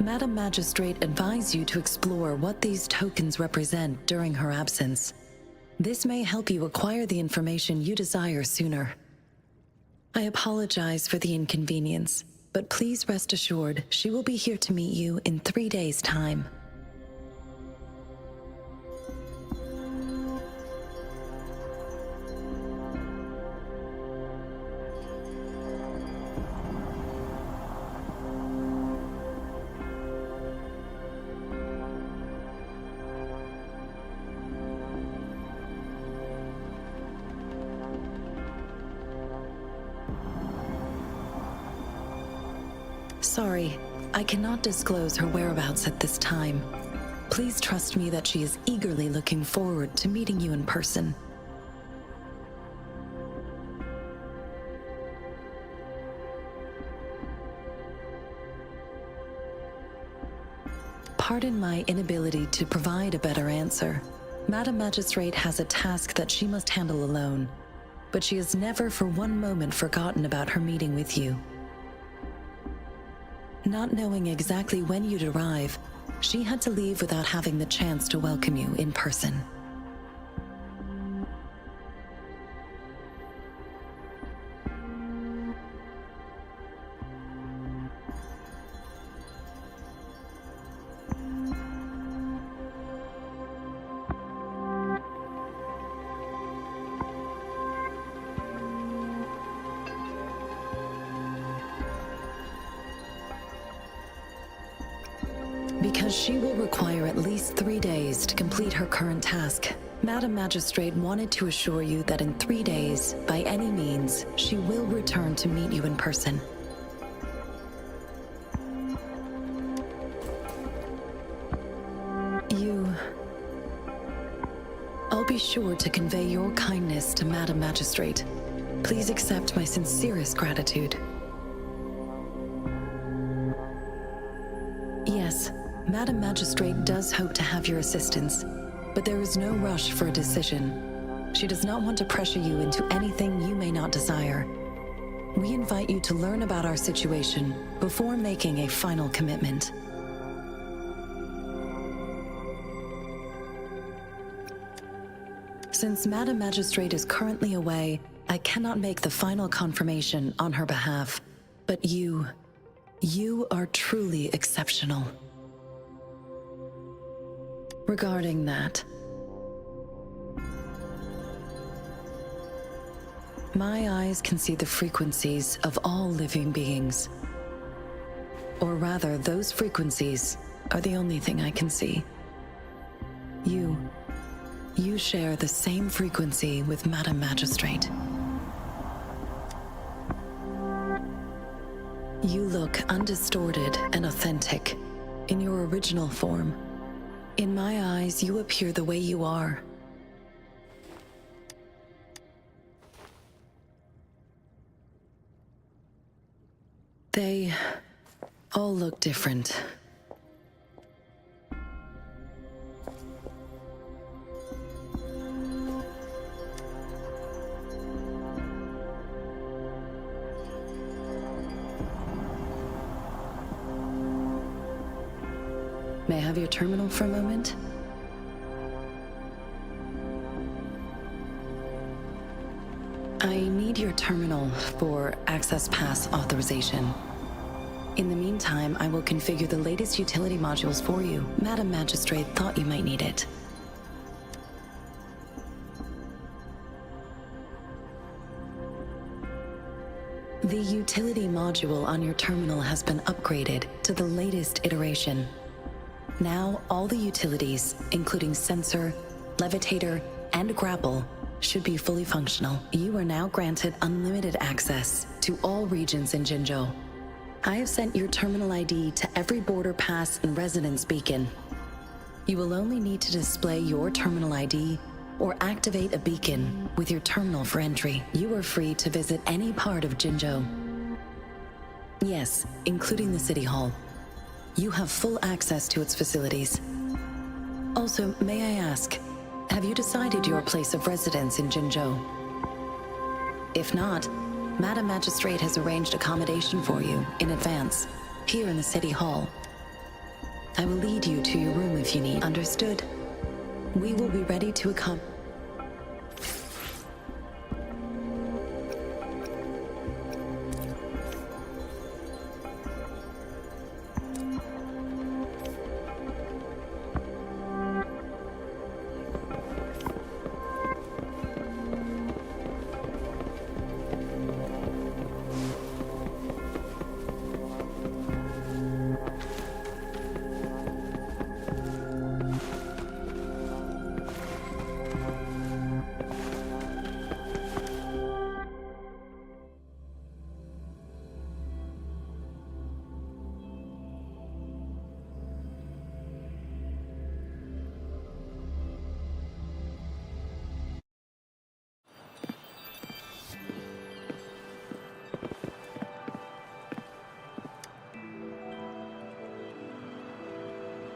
Madam Magistrate advised you to explore what these tokens represent during her absence. This may help you acquire the information you desire sooner. I apologize for the inconvenience, but please rest assured she will be here to meet you in 3 days' time. Sorry, I cannot disclose her whereabouts at this time. Please trust me that she is eagerly looking forward to meeting you in person. Pardon my inability to provide a better answer. Madam Magistrate has a task that she must handle alone, but she has never for one moment forgotten about her meeting with you. Not knowing exactly when you'd arrive, she had to leave without having the chance to welcome you in person. Because she will require at least 3 days to complete her current task, Madam Magistrate wanted to assure you that in 3 days, by any means, she will return to meet you in person. I'll be sure to convey your kindness to Madam Magistrate. Please accept my sincerest gratitude. Yes, Madam Magistrate does hope to have your assistance, but there is no rush for a decision. She does not want to pressure you into anything you may not desire. We invite you to learn about our situation before making a final commitment. Since Madam Magistrate is currently away, I cannot make the final confirmation on her behalf. But you are truly exceptional. Regarding that, my eyes can see the frequencies of all living beings. Or rather, those frequencies are the only thing I can see. You share the same frequency with Madam Magistrate. You look undistorted and authentic in your original form. In my eyes, you appear the way you are. They all look different. May I have your terminal for a moment? I need your terminal for Access Pass authorization. In the meantime, I will configure the latest utility modules for you. Madam Magistrate thought you might need it. The utility module on your terminal has been upgraded to the latest iteration. Now, all the utilities, including sensor, levitator, and grapple, should be fully functional. You are now granted unlimited access to all regions in Jinzhou. I have sent your terminal ID to every border pass and residence beacon. You will only need to display your terminal ID or activate a beacon with your terminal for entry. You are free to visit any part of Jinzhou. Yes, including the City Hall. You have full access to its facilities. Also, may I ask, have you decided your place of residence in Jinzhou? If not, Madam Magistrate has arranged accommodation for you in advance, here in the City Hall. I will lead you to your room if you need. Understood? We will be ready to accompany.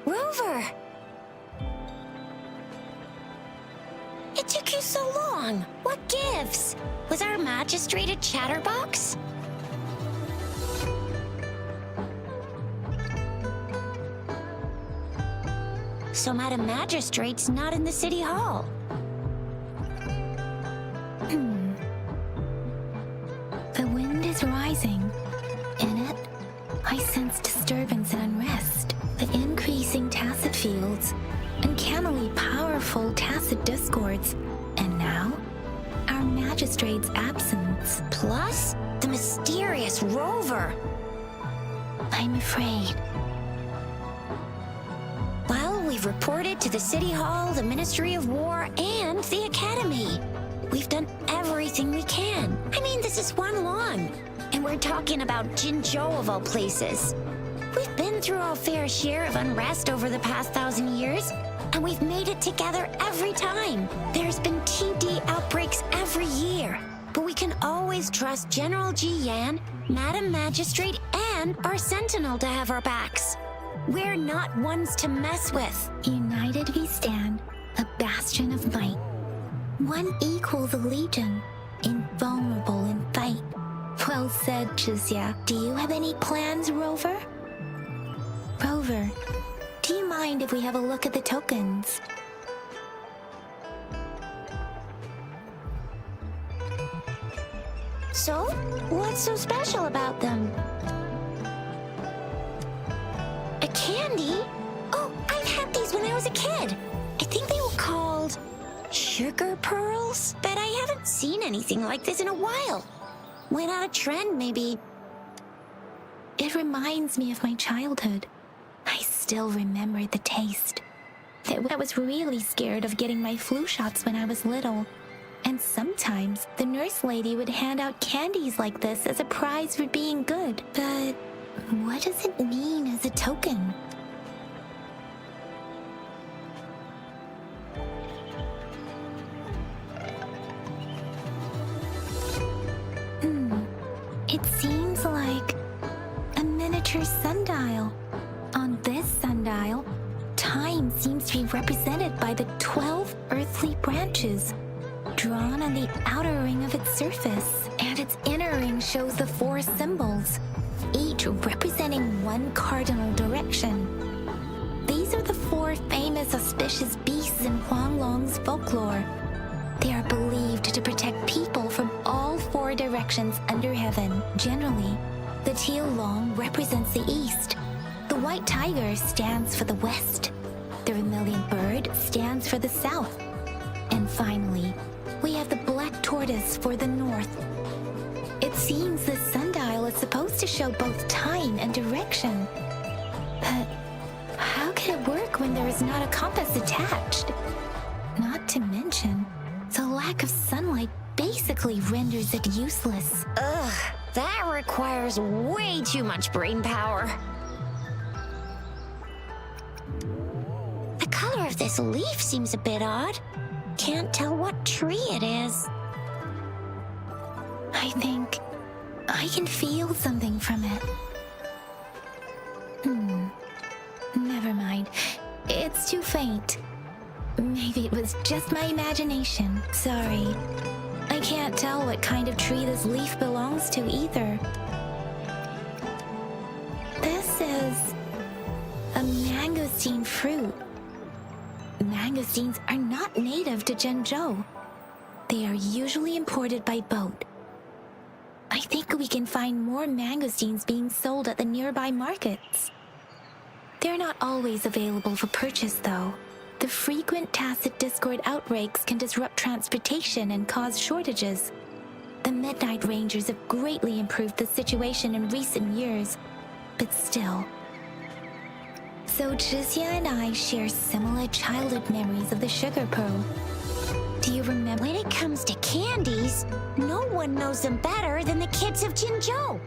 Rover! It took you so long. What gives? Was our magistrate a chatterbox? So Madam Magistrate's not in the City Hall. The wind is rising. In it, I sense disturbance and unrest. The increasing tacit fields, uncannily powerful tacit discords, and now, our magistrate's absence. Plus, the mysterious Rover. I'm afraid. Well, we've reported to the City Hall, the Ministry of War, and the Academy. We've done everything we can. I mean, this is one long. And we're talking about Jinzhou of all places. We've been through our fair share of unrest over the past 1,000 years, and we've made it together every time. There's been TD outbreaks every year, but we can always trust General Ji Yan, Madam Magistrate, and our Sentinel to have our backs. We're not ones to mess with. United we stand, a bastion of might. One equals a legion, invulnerable in fight. Well said, Chixia. Do you have any plans, Rover? Rover, do you mind if we have a look at the tokens? So, what's so special about them? A candy? Oh, I've had these when I was a kid. I think they were called sugar pearls, but I haven't seen anything like this in a while. Went out of trend, maybe. It reminds me of my childhood. I still remember the taste. I was really scared of getting my flu shots when I was little. And sometimes the nurse lady would hand out candies like this as a prize for being good. But what does it mean as a token? It seems like a miniature sundial. On this sundial, time seems to be represented by the 12 earthly branches, drawn on the outer ring of its surface. And its inner ring shows the 4 symbols, each representing one cardinal direction. These are the 4 famous auspicious beasts in Huanglong's folklore. They are believed to protect people from all 4 directions under heaven. Generally, the teal long represents the east. The white tiger stands for the west. The vermilion bird stands for the south. And finally, we have the black tortoise for the north. It seems the sundial supposed to show both time and direction. But how can it work when there is not a compass attached? Not to mention, the lack of sunlight basically renders it useless. Ugh, that requires way too much brain power. The color of this leaf seems a bit odd. Can't tell what tree it is. I think I can feel something from it. Never mind. It's too faint. Maybe it was just my imagination. Sorry. I can't tell what kind of tree this leaf belongs to either. This is a mangosteen fruit. Mangosteens are not native to Zhengzhou. They are usually imported by boat. I think we can find more mangosteens being sold at the nearby markets. They're not always available for purchase, though. The frequent tacit Discord outbreaks can disrupt transportation and cause shortages. The Midnight Rangers have greatly improved the situation in recent years, but still. So Zhixia and I share similar childhood memories of the Sugar Pearl. Do you remember? When it comes to candies, no one knows them better than the kids of Jinzhou.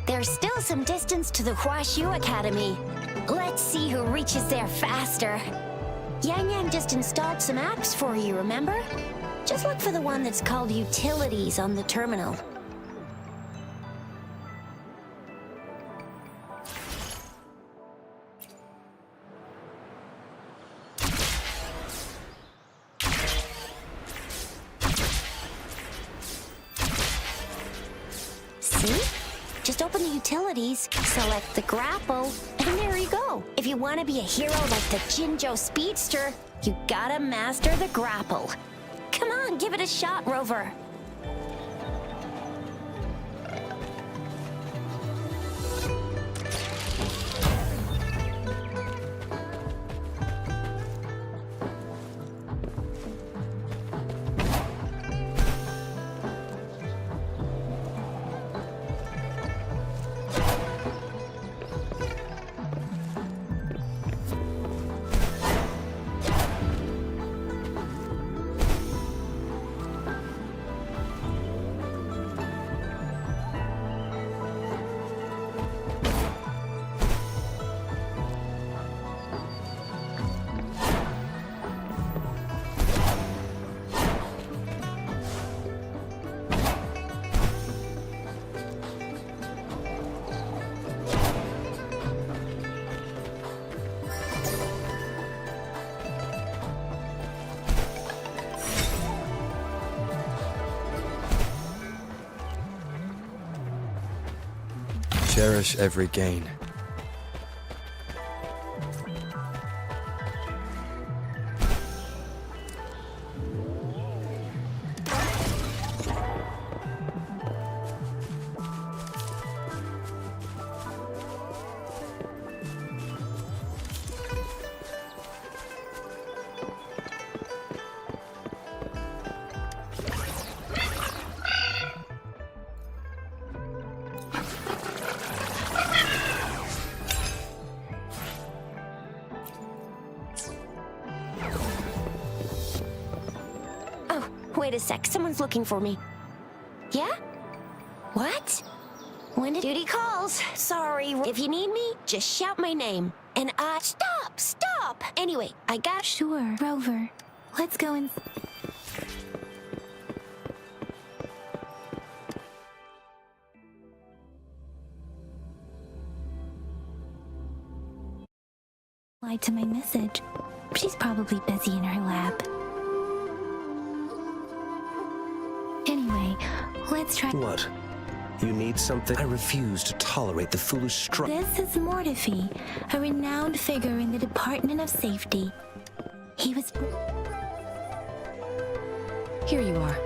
There's still some distance to the Huaxu Academy. Let's see who reaches there faster. Yang Yang just installed some apps for you, remember? Just look for the one that's called Utilities on the terminal. See? Just open the utilities, select the grapple, and there you go. If you want to be a hero like the Jinzhou Speedster, you gotta master the grapple. Come on, give it a shot, Rover. Cherish every gain. Wait a sec, someone's looking for me. Yeah? What? When did duty calls? Sorry, if you need me, just shout my name. And stop! Anyway, I got— Sure, Rover. Let's go and... Replied to my message. She's probably busy in her lab. Anyway, let's try... What? You need something? I refuse to tolerate the foolish struggle. This is Mortifi, a renowned figure in the Department of Safety. He was... Here you are.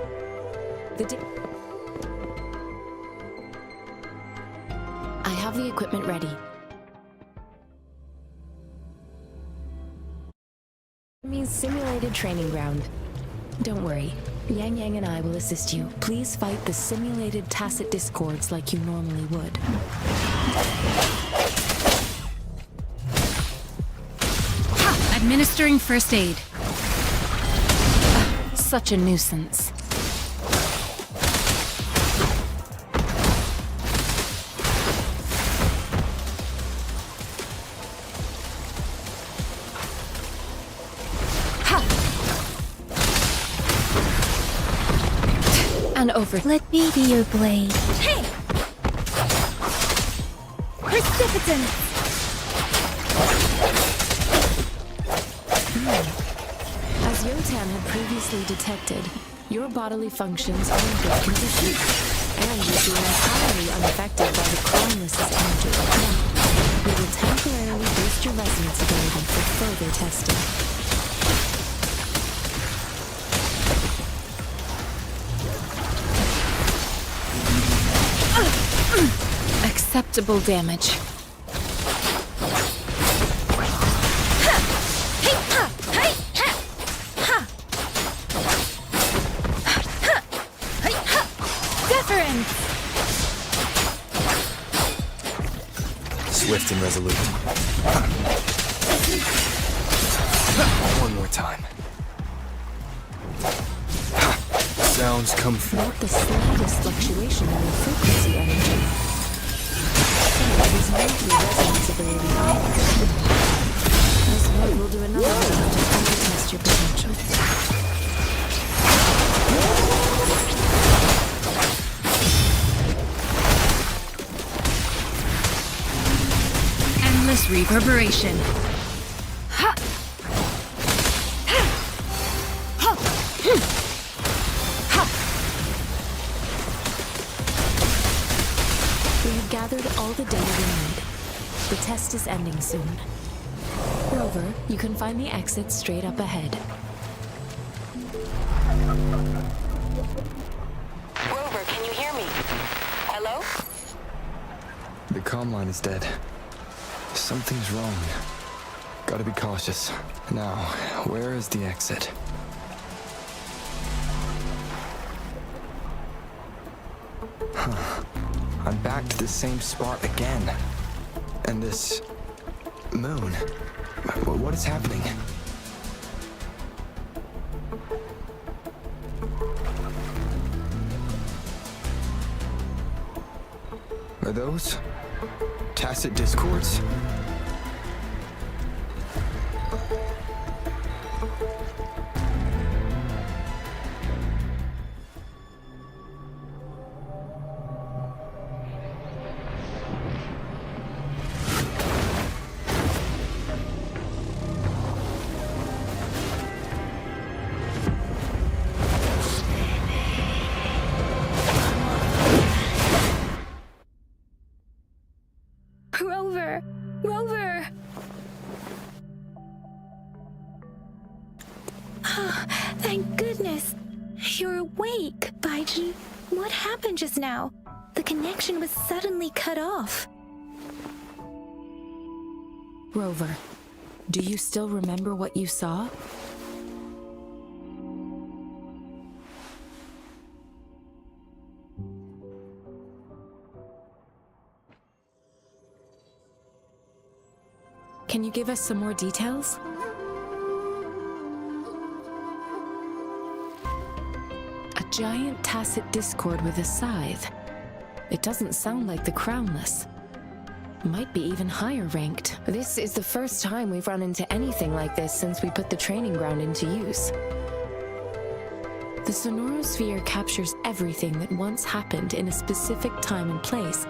I have the equipment ready. Means simulated training ground. Don't worry. Yang Yang and I will assist you. Please fight the simulated tacit discords like you normally would. Administering first aid. Such a nuisance. And over. Let me be your blade. Hey! Precipitant! As Yotan had previously detected, your bodily functions are in good condition, and you seem entirely unaffected by the Chromeless's energy. We will temporarily boost your resonance ability for further testing. Acceptable damage. Deference! Swift and resolute. One more time. Sounds come from... Not the slightest fluctuation in the frequency energy. It is not your resonance ability either. This one will do another round to further test your potential. Endless reverberation. We have gathered all the data we need. The test is ending soon. Rover, you can find the exit straight up ahead. Rover, can you hear me? Hello? The comm line is dead. Something's wrong. Gotta be cautious. Now, where is the exit? Huh. I'm back to the same spot again. And this... moon. What is happening? Are those... tacit discords? Rover! Rover! Ah, thank goodness. You're awake, Baiji. What happened just now? The connection was suddenly cut off. Rover, do you still remember what you saw? Can you give us some more details? giant tacit discord with a scythe. It doesn't sound like the Crownless. Might be even higher ranked. This is the first time we've run into anything like this since we put the training ground into use. The sonorosphere captures everything that once happened in a specific time and place,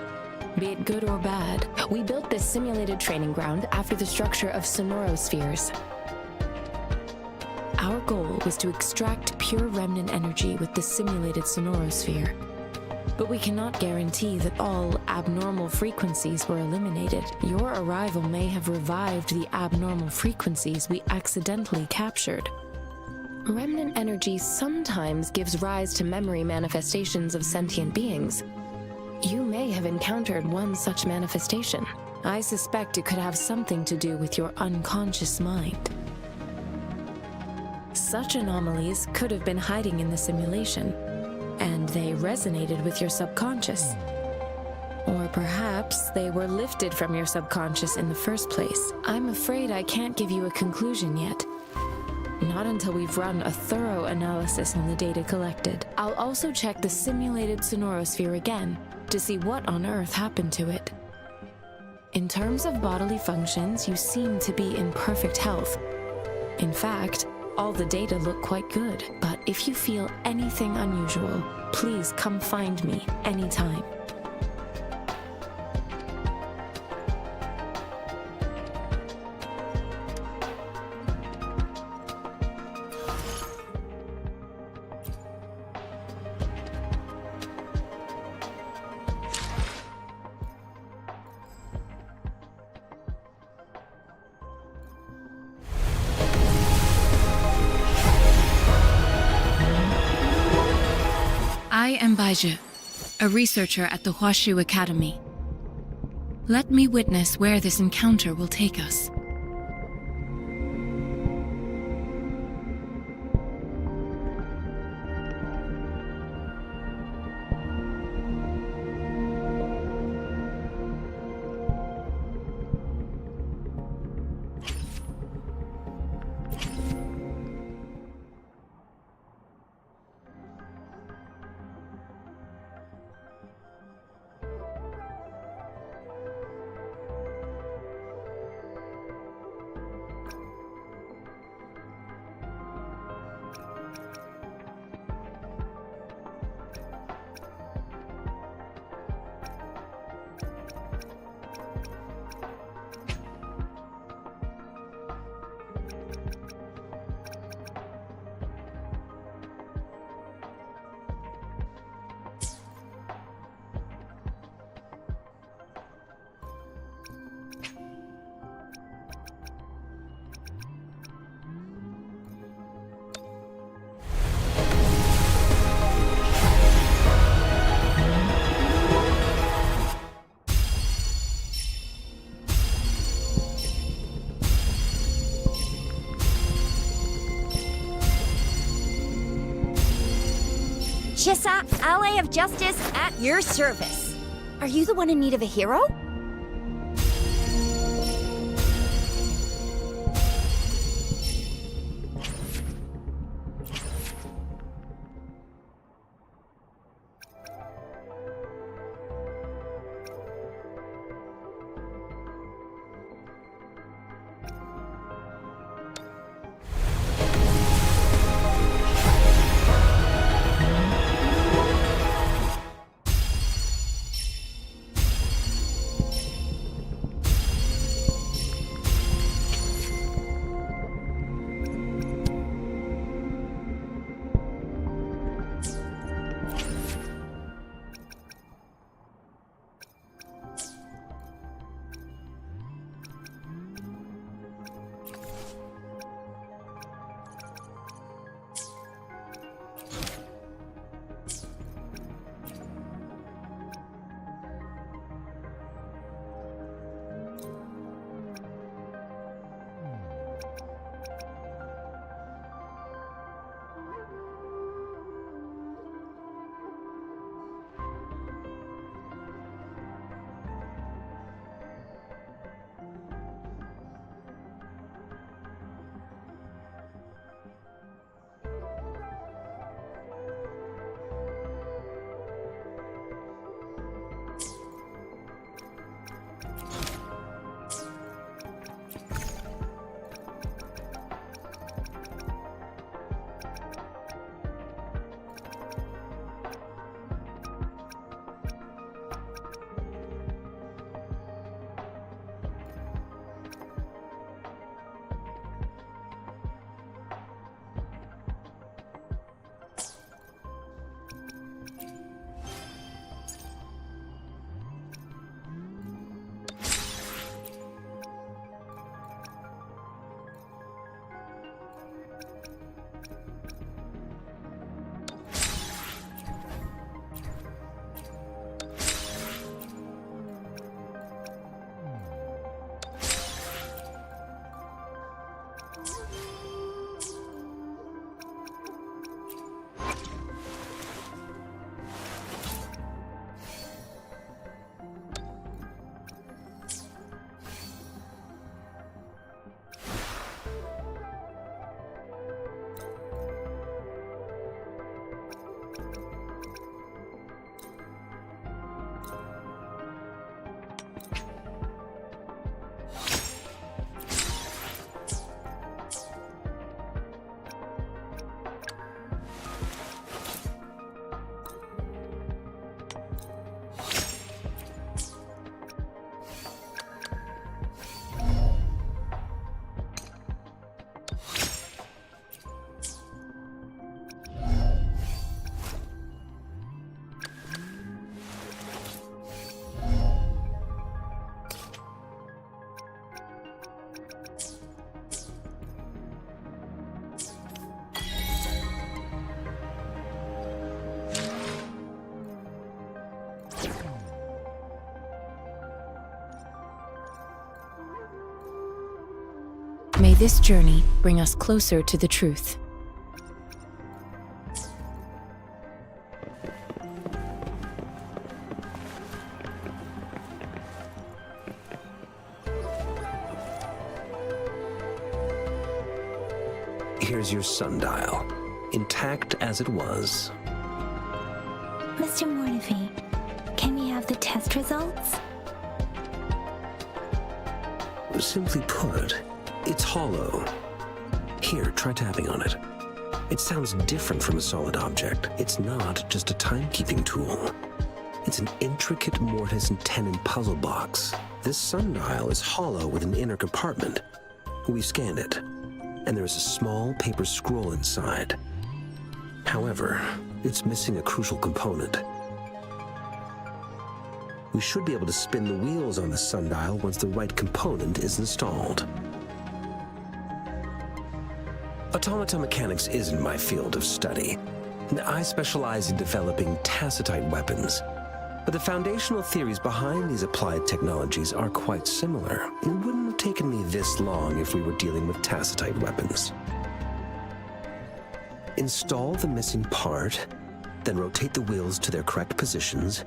be it good or bad. We built this simulated training ground after the structure of sonorospheres. Our goal was to extract pure remnant energy with the simulated sonorosphere. But we cannot guarantee that all abnormal frequencies were eliminated. Your arrival may have revived the abnormal frequencies we accidentally captured. Remnant energy sometimes gives rise to memory manifestations of sentient beings. You may have encountered one such manifestation. I suspect it could have something to do with your unconscious mind. Such anomalies could have been hiding in the simulation, and they resonated with your subconscious. Or perhaps they were lifted from your subconscious in the first place. I'm afraid I can't give you a conclusion yet. Not until we've run a thorough analysis on the data collected. I'll also check the simulated sonorosphere again to see what on earth happened to it. In terms of bodily functions, you seem to be in perfect health. In fact, all the data look quite good, but if you feel anything unusual, please come find me anytime. I am Baizhi, a researcher at the Huashu Academy. Let me witness where this encounter will take us. Shissa, ally of justice, at your service. Are you the one in need of a hero? May this journey bring us closer to the truth. Here's your sundial, intact as it was. Mr. Mortefi, can we have the test results? Simply put, it's hollow. Here, try tapping on it. It sounds different from a solid object. It's not just a timekeeping tool. It's an intricate mortise and tenon puzzle box. This sundial is hollow with an inner compartment. We scanned it, and there is a small paper scroll inside. However, it's missing a crucial component. We should be able to spin the wheels on the sundial once the right component is installed. Automata mechanics isn't my field of study. I specialize in developing tacitite weapons, but the foundational theories behind these applied technologies are quite similar. It wouldn't have taken me this long if we were dealing with tacitite weapons. Install the missing part, then rotate the wheels to their correct positions,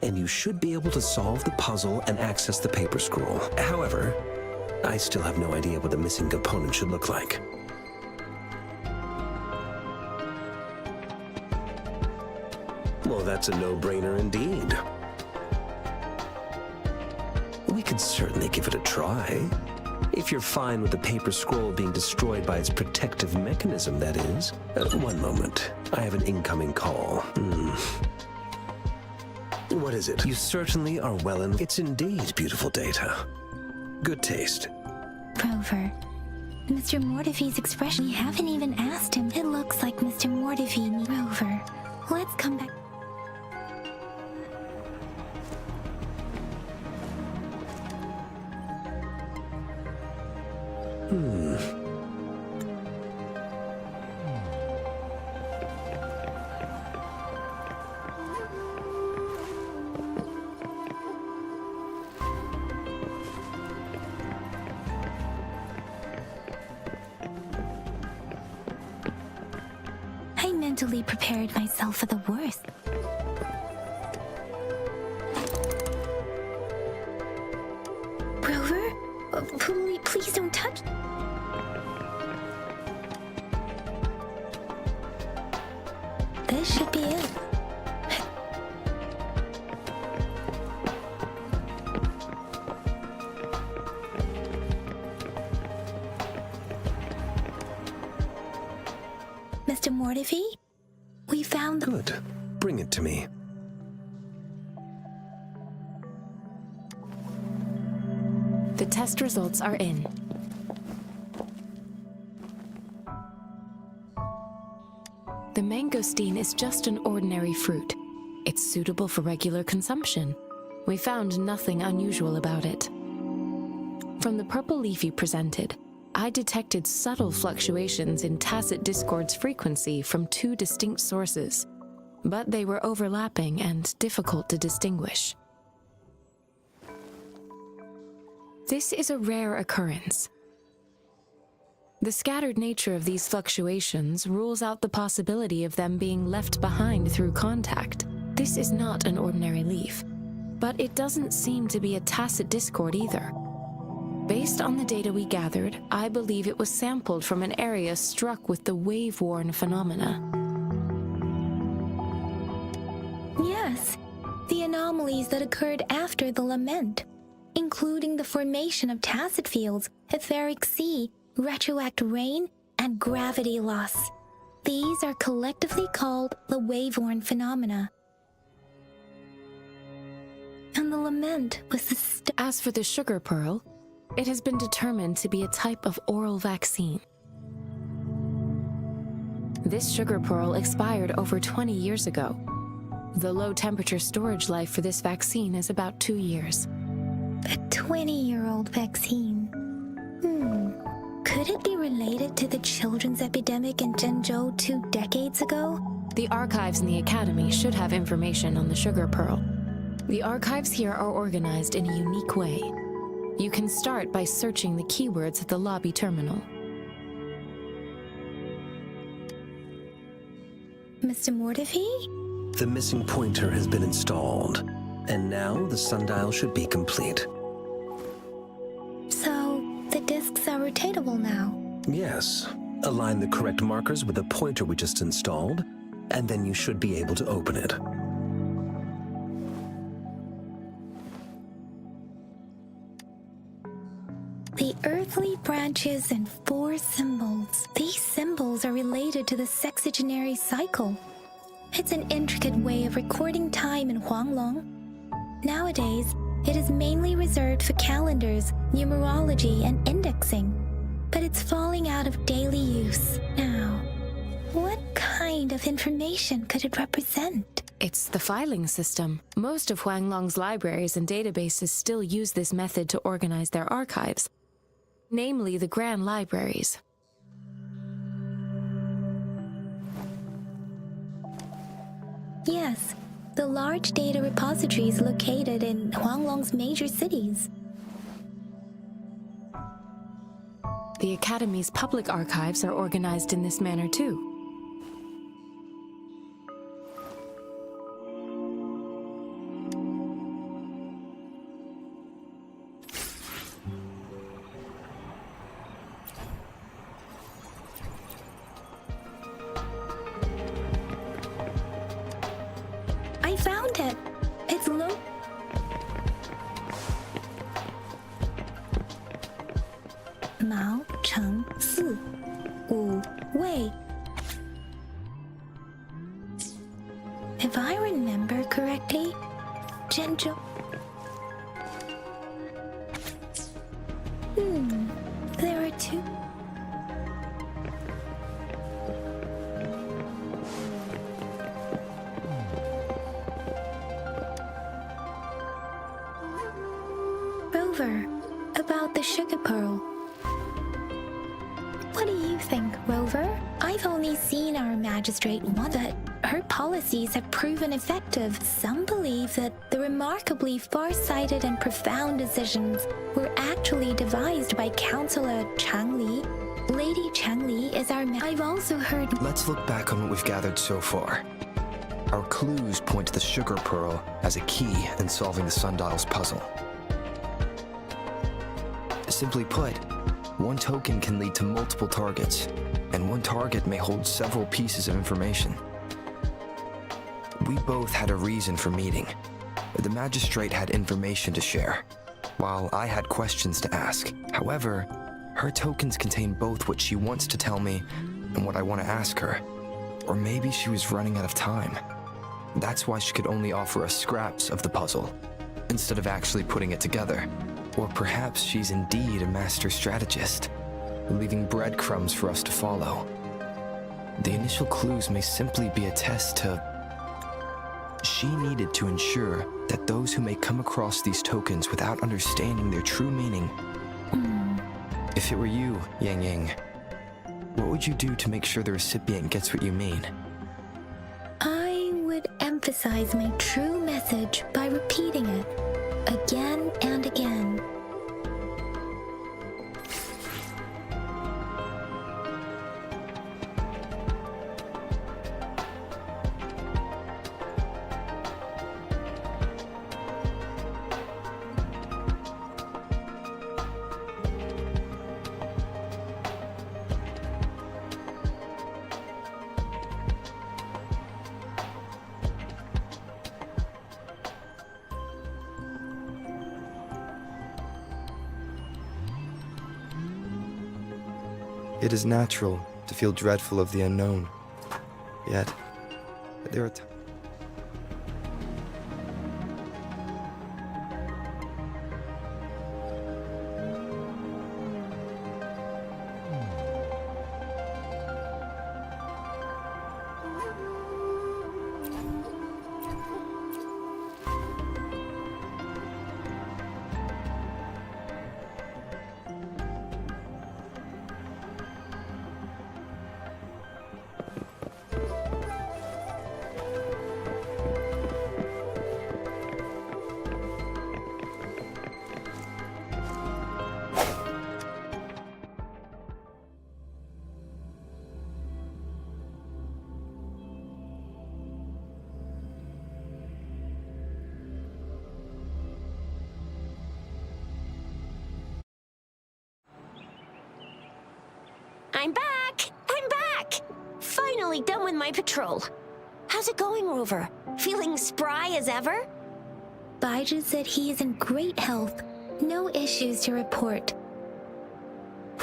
and you should be able to solve the puzzle and access the paper scroll. However, I still have no idea what the missing component should look like. Well, that's a no-brainer indeed. We could certainly give it a try. If you're fine with the paper scroll being destroyed by its protective mechanism, that is. One moment. I have an incoming call. What is it? You certainly are well in... It's indeed beautiful data. Good taste. Rover, Mr. Mortefi's expression, you haven't even asked him. It looks like Mr. Mortefi... Rover, let's come back. I mentally prepared myself for the worst. Rover? Please don't touch... This should be it. Mr. Mortefi? We found the... Good. Bring it to me. The test results are in. The mangosteen is just an ordinary fruit. It's suitable for regular consumption. We found nothing unusual about it. From the purple leaf you presented, I detected subtle fluctuations in tacit discord's frequency from two distinct sources, but they were overlapping and difficult to distinguish. This is a rare occurrence. The scattered nature of these fluctuations rules out the possibility of them being left behind through contact. This is not an ordinary leaf, but it doesn't seem to be a tacit discord either. Based on the data we gathered, I believe it was sampled from an area struck with the wave-worn phenomena. Yes, the anomalies that occurred after the lament, including the formation of tacit fields, etheric sea, retroact rain, and gravity loss. These are collectively called the wave-worn phenomena. And the lament was the As for the sugar pearl, it has been determined to be a type of oral vaccine. This sugar pearl expired over 20 years ago. The low-temperature storage life for this vaccine is about 2 years. A 20-year-old vaccine. Could it be related to the children's epidemic in Zhengzhou 2 decades ago? The archives in the Academy should have information on the sugar pearl. The archives here are organized in a unique way. You can start by searching the keywords at the lobby terminal. Mr. Mortefi? The missing pointer has been installed, and now the sundial should be complete. So, the discs are rotatable now? Yes. Align the correct markers with the pointer we just installed, and then you should be able to open it. The earthly branches and 4 symbols. These symbols are related to the sexagenary cycle. It's an intricate way of recording time in Huanglong. Nowadays, it is mainly reserved for calendars, numerology, and indexing. But it's falling out of daily use now. What kind of information could it represent? It's the filing system. Most of Huanglong's libraries and databases still use this method to organize their archives, namely the Grand Libraries. Yes, the large data repositories located in Huanglong's major cities. The Academy's public archives are organized in this manner too. I found it! It's Mao Cheng Si Wu Wei. If I remember correctly, Zhenzhou. There are 2. Rover, about the sugar pearl. What do you think, Rover? I've only seen our magistrate once, but her policies have proven effective. Some believe that the remarkably far-sighted and profound decisions were actually devised by Counselor Changli. Lady Changli is our I've also heard... Let's look back on what we've gathered so far. Our clues point to the sugar pearl as a key in solving the sundial's puzzle. Simply put, one token can lead to multiple targets, and one target may hold several pieces of information. We both had a reason for meeting. The magistrate had information to share, while I had questions to ask. However, her tokens contain both what she wants to tell me and what I want to ask her. Or maybe she was running out of time. That's why she could only offer us scraps of the puzzle, instead of actually putting it together. Or perhaps she's indeed a master strategist, leaving breadcrumbs for us to follow. The initial clues may simply be a test to... She needed to ensure that those who may come across these tokens without understanding their true meaning... If it were you, Yang Yang, what would you do to make sure the recipient gets what you mean? I would emphasize my true message by repeating it again and again. It is natural to feel dreadful of the unknown. Yet, there are times... I'm back! I'm back! Finally done with my patrol. How's it going, Rover? Feeling spry as ever? Baiju said he is in great health. No issues to report.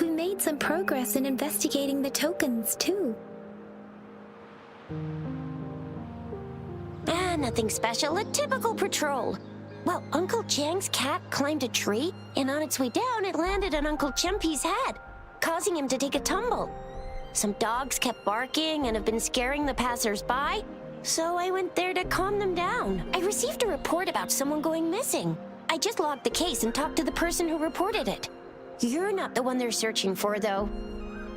We made some progress in investigating the tokens, too. Nothing special. A typical patrol. Well, Uncle Chang's cat climbed a tree, and on its way down, it landed on Uncle Chempi's head, causing him to take a tumble. Some dogs kept barking and have been scaring the passers-by, so I went there to calm them down. I received a report about someone going missing. I just logged the case and talked to the person who reported it. You're not the one they're searching for, though.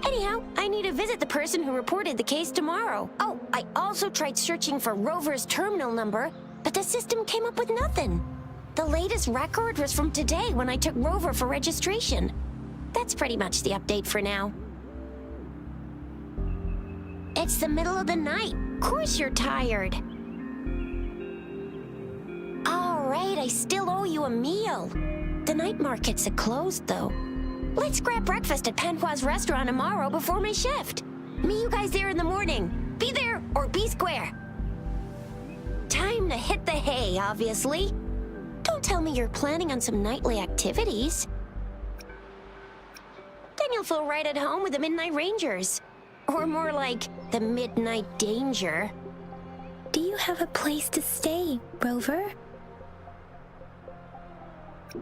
Anyhow, I need to visit the person who reported the case tomorrow. Oh, I also tried searching for Rover's terminal number, but the system came up with nothing. The latest record was from today when I took Rover for registration. That's pretty much the update for now. It's the middle of the night. Of course you're tired. All right, I still owe you a meal. The night markets are closed, though. Let's grab breakfast at Panhua's restaurant tomorrow before my shift. Meet you guys there in the morning. Be there or be square. Time to hit the hay, obviously. Don't tell me you're planning on some nightly activities. Then you'll feel right at home with the Midnight Rangers. Or more like the Midnight Danger. Do you have a place to stay, Rover?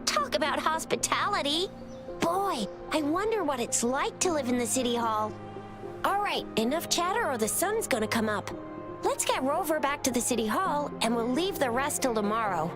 Talk about hospitality. Boy, I wonder what it's like to live in the city hall. All right, enough chatter or the sun's gonna come up. Let's get Rover back to the city hall and we'll leave the rest till tomorrow.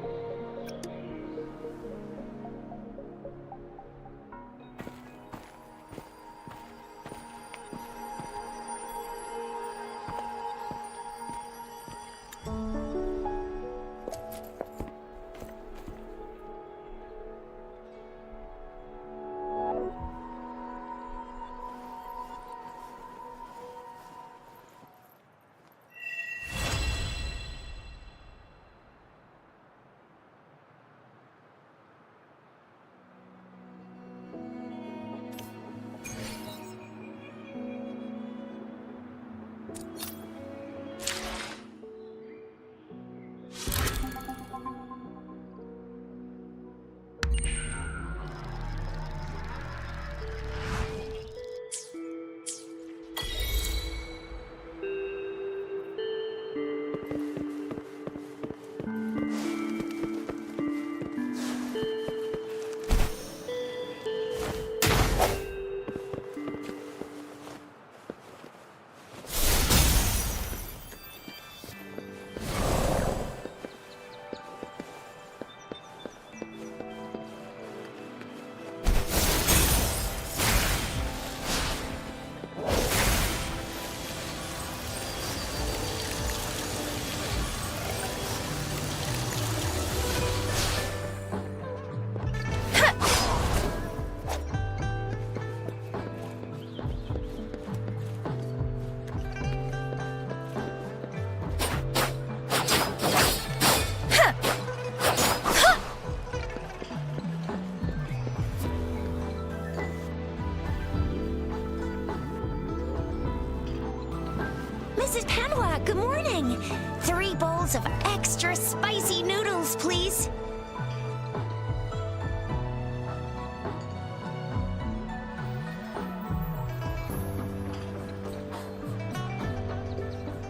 Mrs. Panhua, good morning. 3 bowls of extra spicy noodles, please.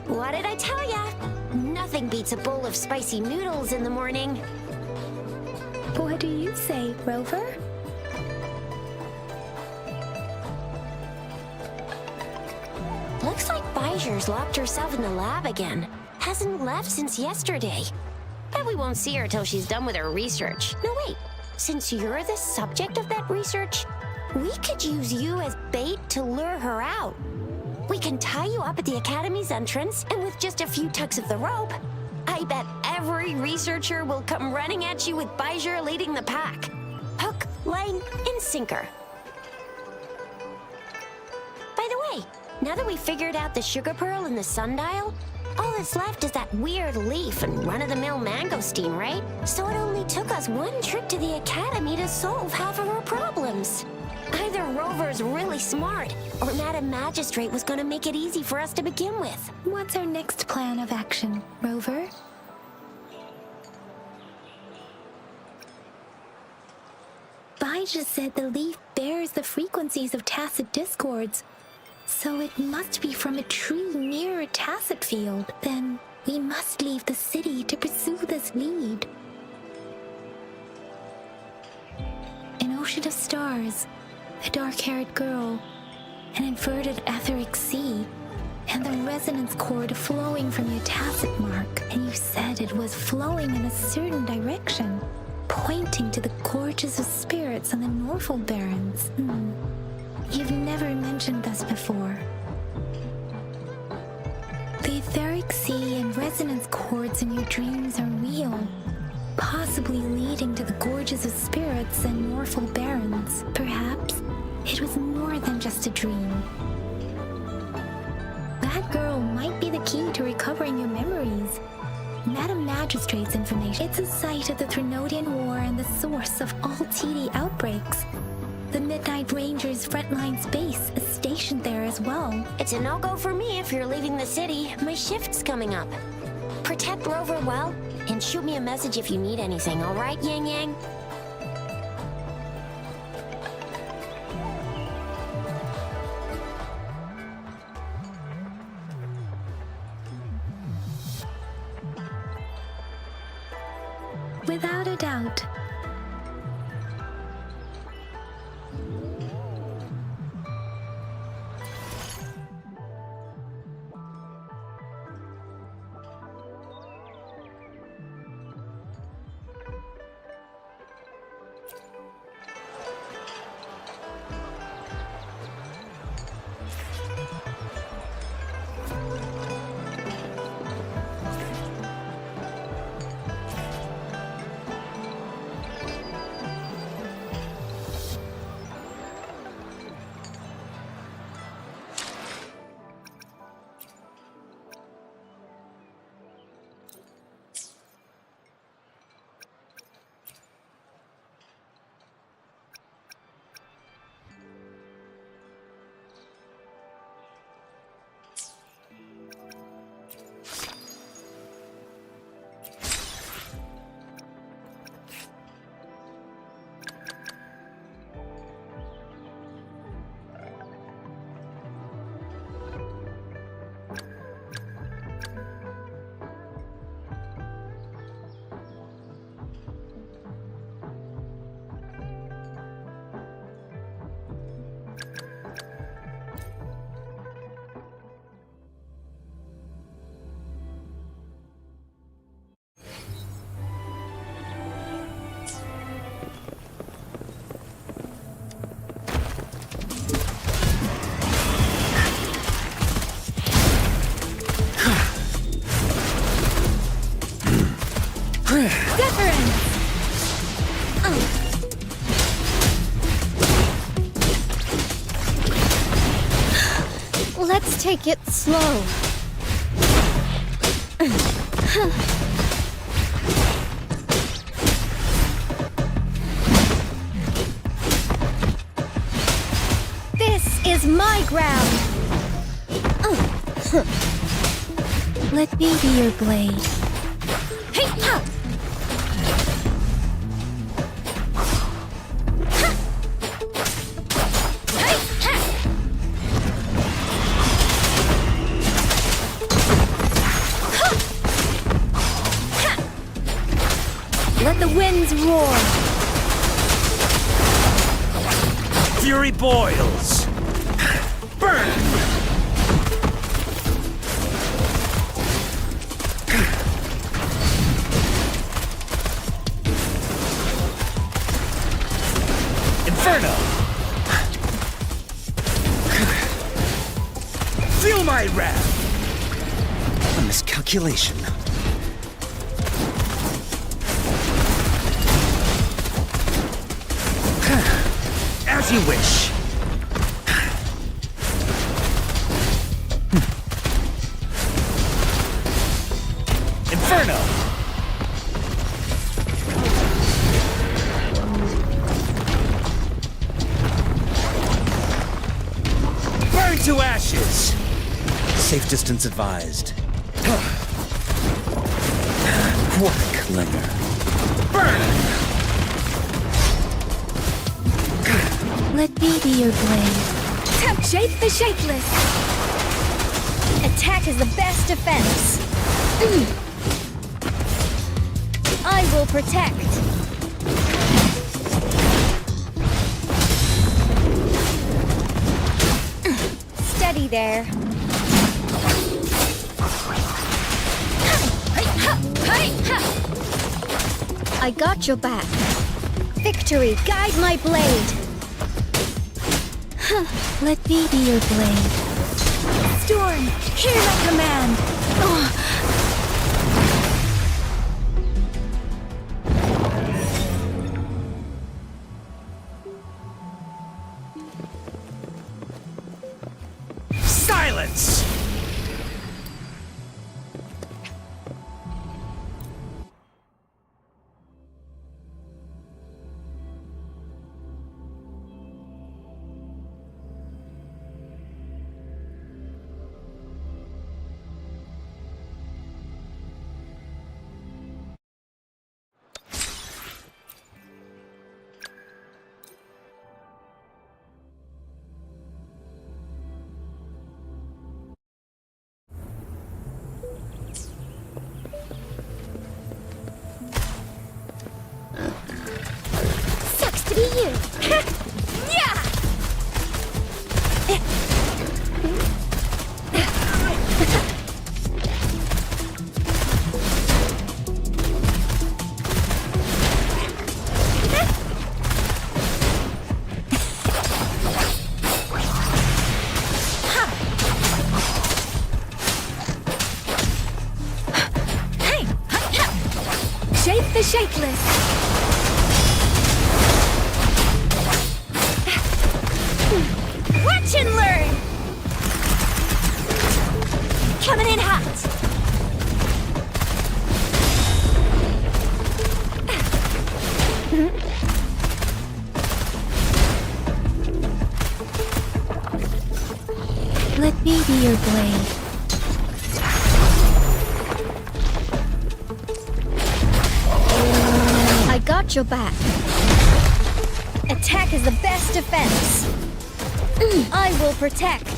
What did I tell ya? Nothing beats a bowl of spicy noodles in the morning. What do you say, Rover? Looks like Baiju's locked herself in the lab again. Hasn't left since yesterday. Bet we won't see her till she's done with her research. No, wait. Since you're the subject of that research, we could use you as bait to lure her out. We can tie you up at the Academy's entrance, and with just a few tugs of the rope, I bet every researcher will come running at you with Baiju leading the pack. Hook, line, and sinker. By the way, now that we figured out the sugar pearl and the sundial, all that's left is that weird leaf and run-of-the-mill mangosteen, right? So it only took us one trip to the Academy to solve half of our problems. Either Rover Rover's really smart, or Madam Magistrate was gonna make it easy for us to begin with. What's our next plan of action, Rover? Bijah said the leaf bears the frequencies of tacit discords, so it must be from a tree near a tacit field. Then we must leave the city to pursue this lead. An ocean of stars, a dark-haired girl, an inverted etheric sea, and the resonance cord flowing from your tacit mark. And you said it was flowing in a certain direction, pointing to the gorges of spirits on the Norfolk Barrens. You've never mentioned this before. The etheric sea and resonance cords in your dreams are real, possibly leading to the gorges of spirits and Norfolk Barrens. Perhaps it was more than just a dream. That girl might be the key to recovering your memories. Madam Magistrate's information. It's a site of the Threnodian War and the source of all TD outbreaks. The Midnight Rangers' frontline base is stationed there as well. It's a no-go for me if you're leaving the city. My shift's coming up. Protect Rover well, and shoot me a message if you need anything, all right, Yang Yang? Without a doubt. Let's take it slow. This is my ground. Let me be your blade. Hey, ha! Let the winds roar. Fury boils. Burn! Inferno! Feel my wrath! A miscalculation. As you wish. Inferno! Turn to ashes! Safe distance advised. What a clinger. Burn! Let me be your blade. Shape the shapeless! Attack is the best defense. I will protect. Steady there. I got your back. Victory, guide my blade. Let me be your blade. Storm, hear my command. Silence! Sucks to be you. Yeah! Shape the shapeless. Watch and learn! Coming in hot! Let me be your blade. I got your back. Attack is the best defense. I will protect.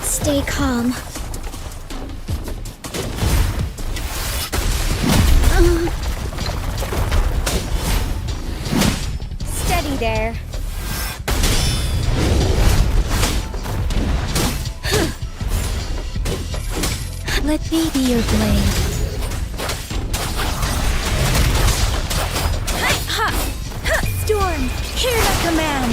Stay calm. Steady there. Let me be your blade. Storm, hear the command.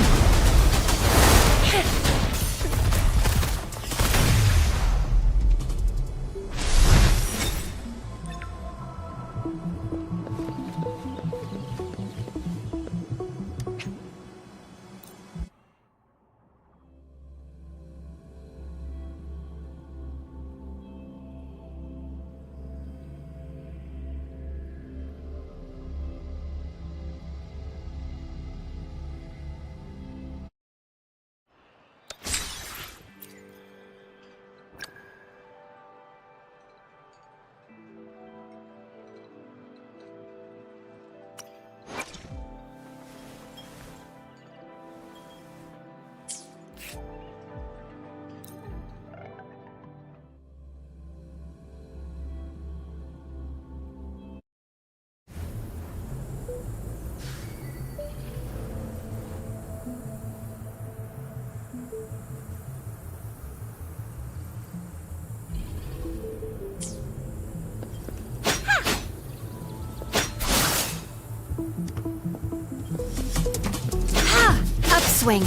Upswing.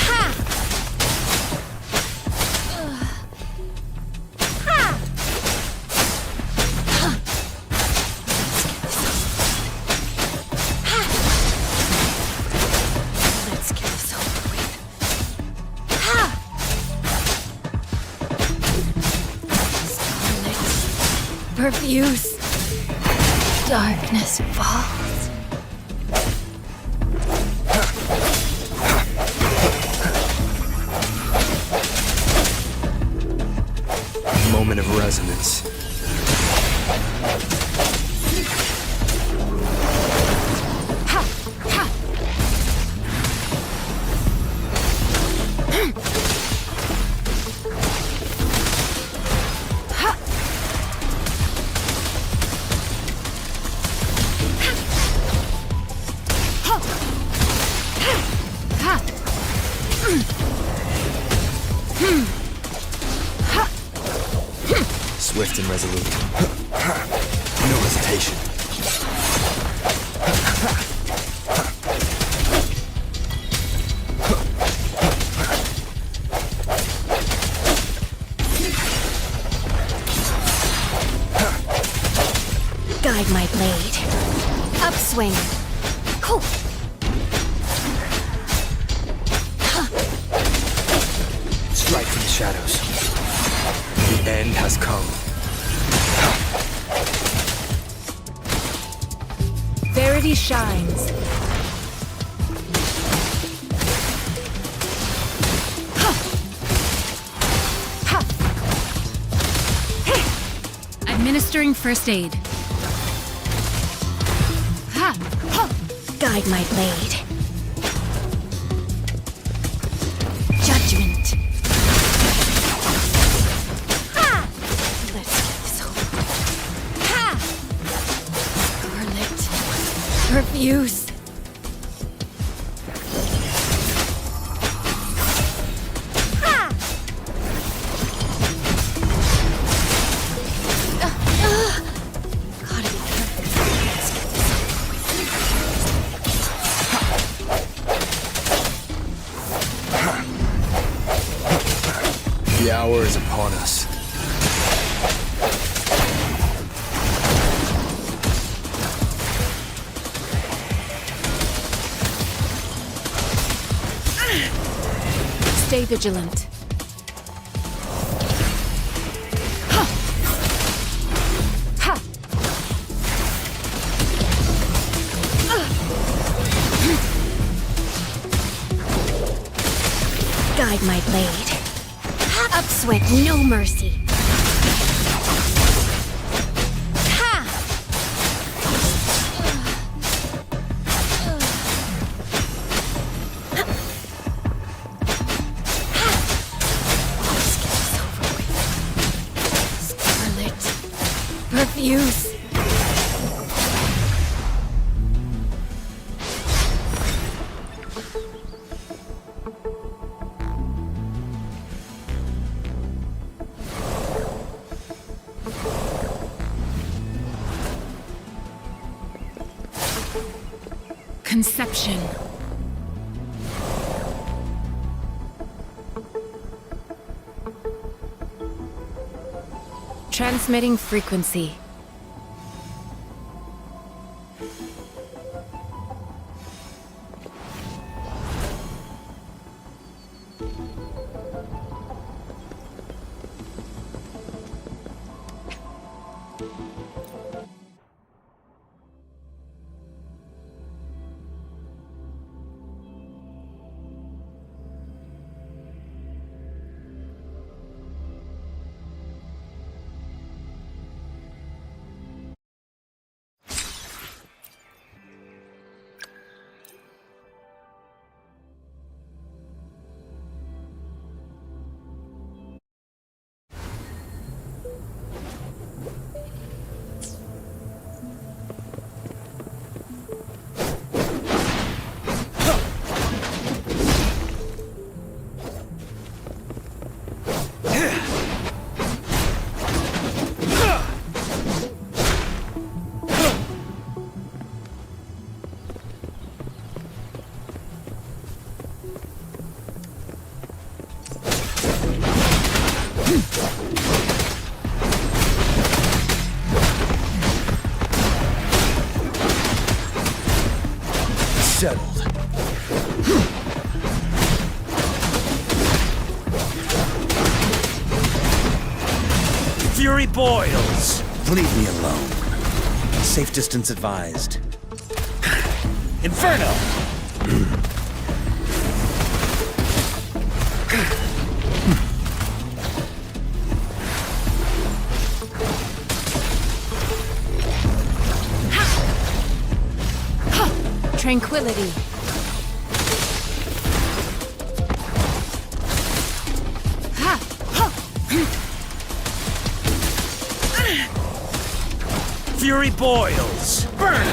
Ha! Ha! Let's get this over with. Refuse. Darkness falls. Moment of resonance. Swift and resolute. No hesitation. Guide my blade. Upswing. Cool. Strike from the shadows. The end has come. Verity shines. Administering first aid. Guide my blade. Judgment. Ha! Let's get this over. Ha! Scarlet. Refuse. Ha! Gotta be careful. Let's get this over with. The hour is upon us. Stay vigilant. Guide my blade. Upswing, no mercy. Ha! Let's get this over with. Scarlet. Refuse. Conception. Transmitting frequency. Settled. Fury boils! Leave me alone. Safe distance advised. Inferno! Tranquility. Fury boils! Burn!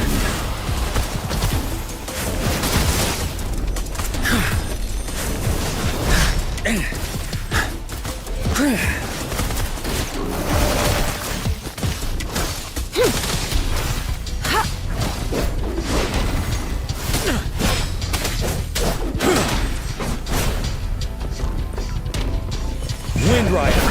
Wind Rider!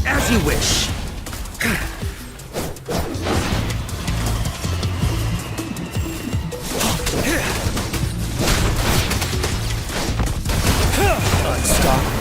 As you wish. Unstoppable.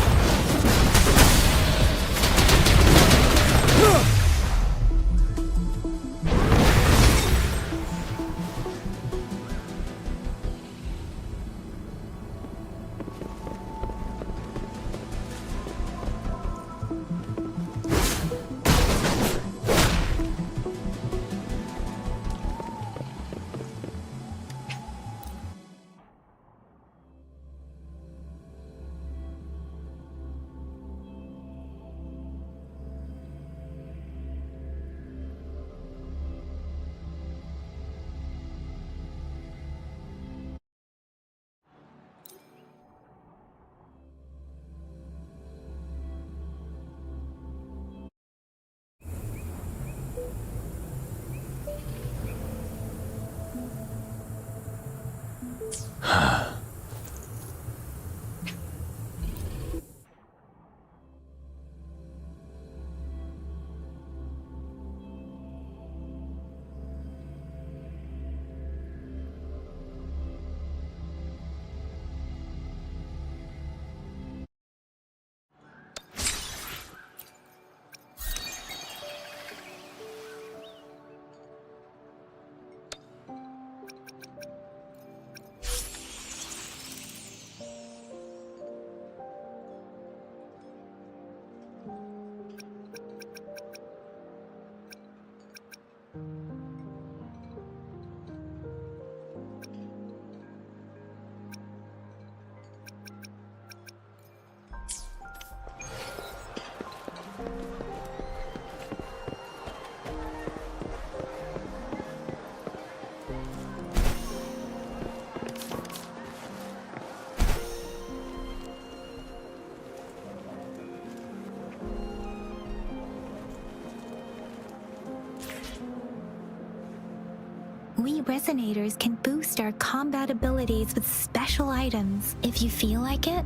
We resonators can boost our combat abilities with special items. If you feel like it,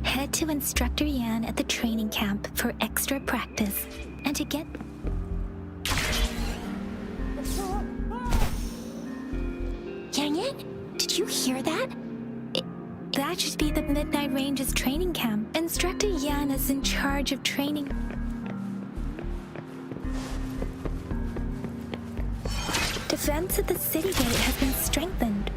head to Instructor Yan at the training camp for extra practice. And to get... Yang, did you hear that? That should be the Midnight Range's training camp. Instructor Yan is in charge of training... Defense of the city gate has been strengthened.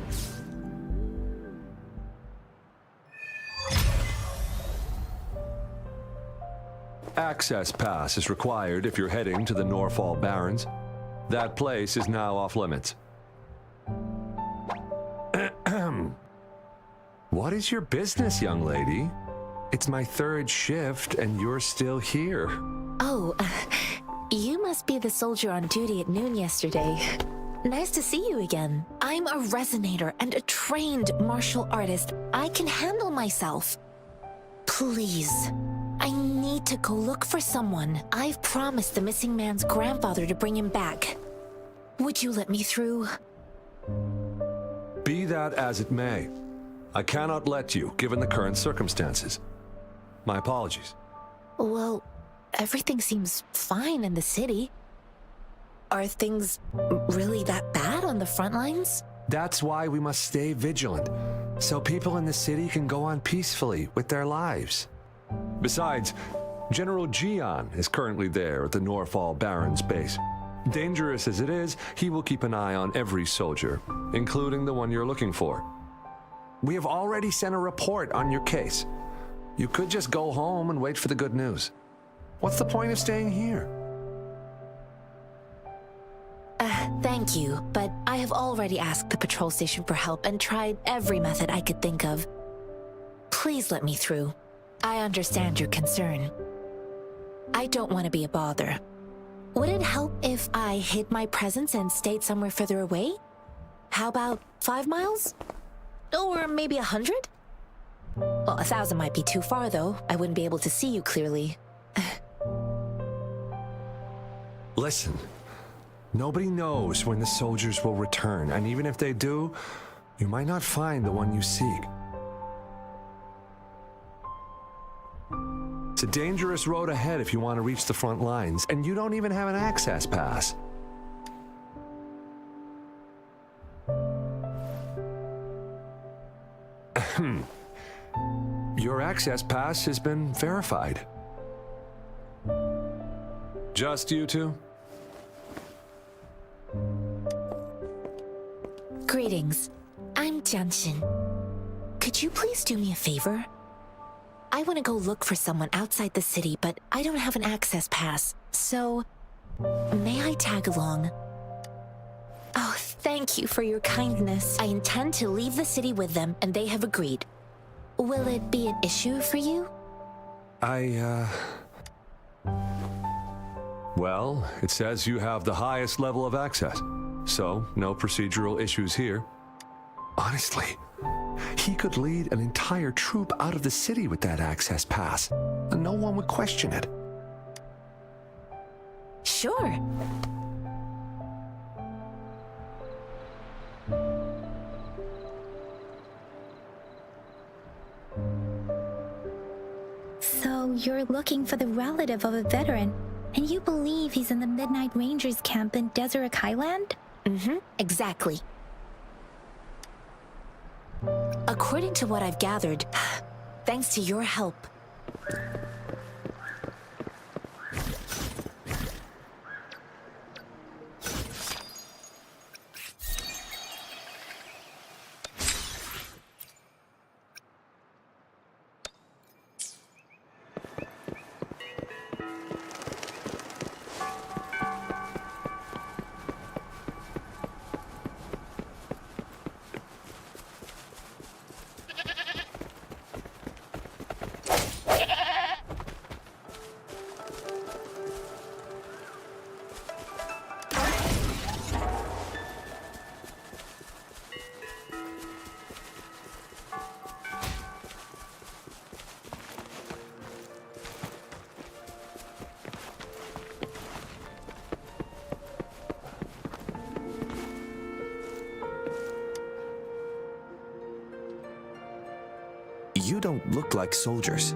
Access pass is required if you're heading to the Norfall Barrens. That place is now off limits. What is your business, young lady? It's my third shift and you're still here. Oh, you must be the soldier on duty at noon yesterday. Nice to see you again. I'm a resonator and a trained martial artist. I can handle myself. Please, I need to go look for someone. I've promised the missing man's grandfather to bring him back. Would you let me through? that as it may, I cannot let you, given the current circumstances. My apologies. Well, everything seems fine in the city. Are things really that bad on the front lines? That's why we must stay vigilant, so people in the city can go on peacefully with their lives. Besides, General Jian is currently there at the Norfall Barrens base. Dangerous as it is, he will keep an eye on every soldier, including the one you're looking for. We have already sent a report on your case. You could just go home and wait for the good news. What's the point of staying here? Thank you, but I have already asked the patrol station for help and tried every method I could think of. Please let me through. I understand your concern. I don't want to be a bother. Would it help if I hid my presence and stayed somewhere further away? How about 5 miles? Or maybe 100? Well, 1,000 might be too far, though. I wouldn't be able to see you clearly. Listen, nobody knows when the soldiers will return, and even if they do, you might not find the one you seek. It's a dangerous road ahead if you want to reach the front lines, and you don't even have an access pass. Your access pass has been verified. Just you two? Greetings. I'm Jianshin. Could you please do me a favor? I want to go look for someone outside the city, but I don't have an access pass, so may I tag along? Oh, thank you for your kindness. I intend to leave the city with them, and they have agreed. Will it be an issue for you? Well, it says you have the highest level of access, so no procedural issues here. Honestly, he could lead an entire troop out of the city with that access pass, and no one would question it. Sure. So you're looking for the relative of a veteran, and you believe he's in the Midnight Rangers camp in Deseret Highland? Exactly. According to what I've gathered, thanks to your help, You don't look like soldiers.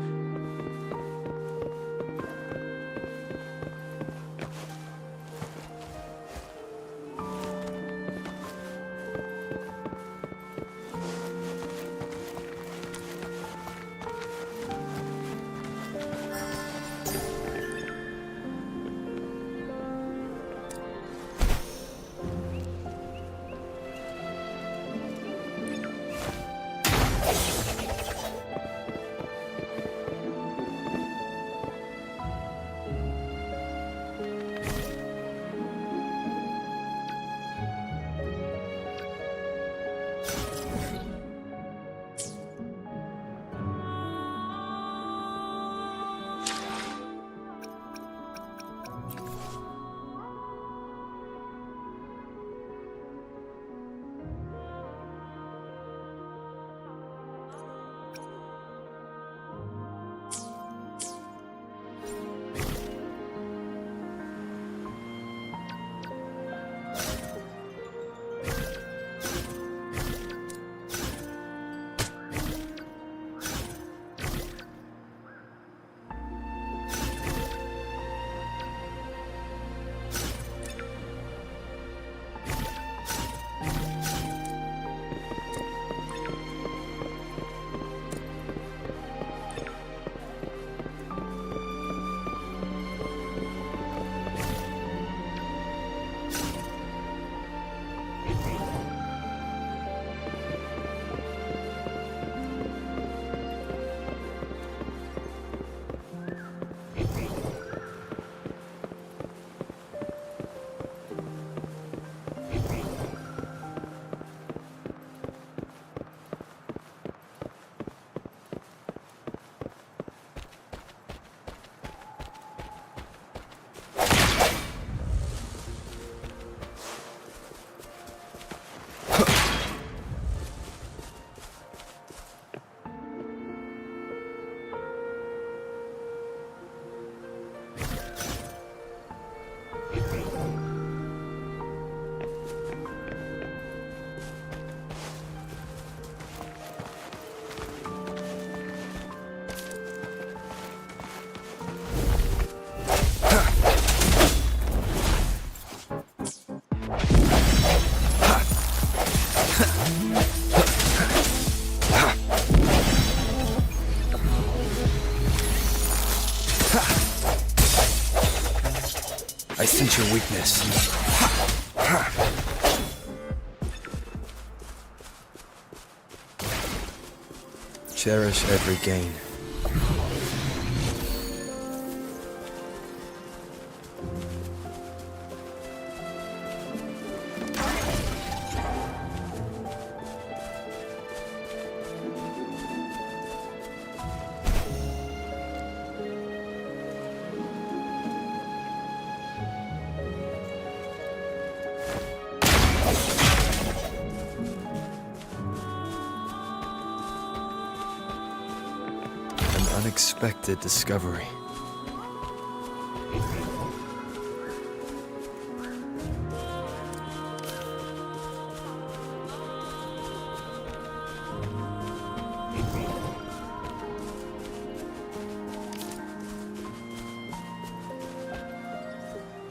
I sense your weakness. Cherish every gain. Unexpected discovery.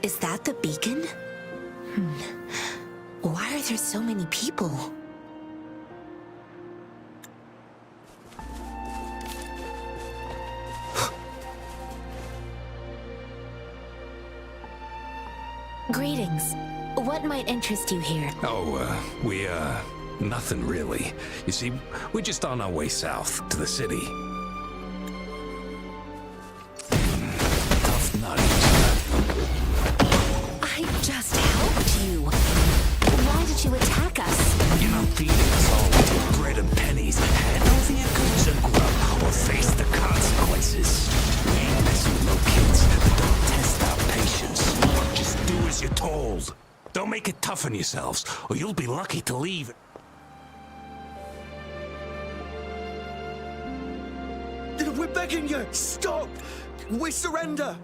Is that the beacon? Why are there so many people? Greetings. What might interest you here? Nothing really. You see, we're just on our way south to the city. Tough nut. I just helped you. Why did you attack us? You're not feeding us all with bread and pennies. Handle the goods and grub, or face the consequences. We ain't messing with no kids that don't test our patience. Just do as you're told. Don't make it tough on yourselves, or you'll be lucky to leave. We're begging you! Stop! We surrender!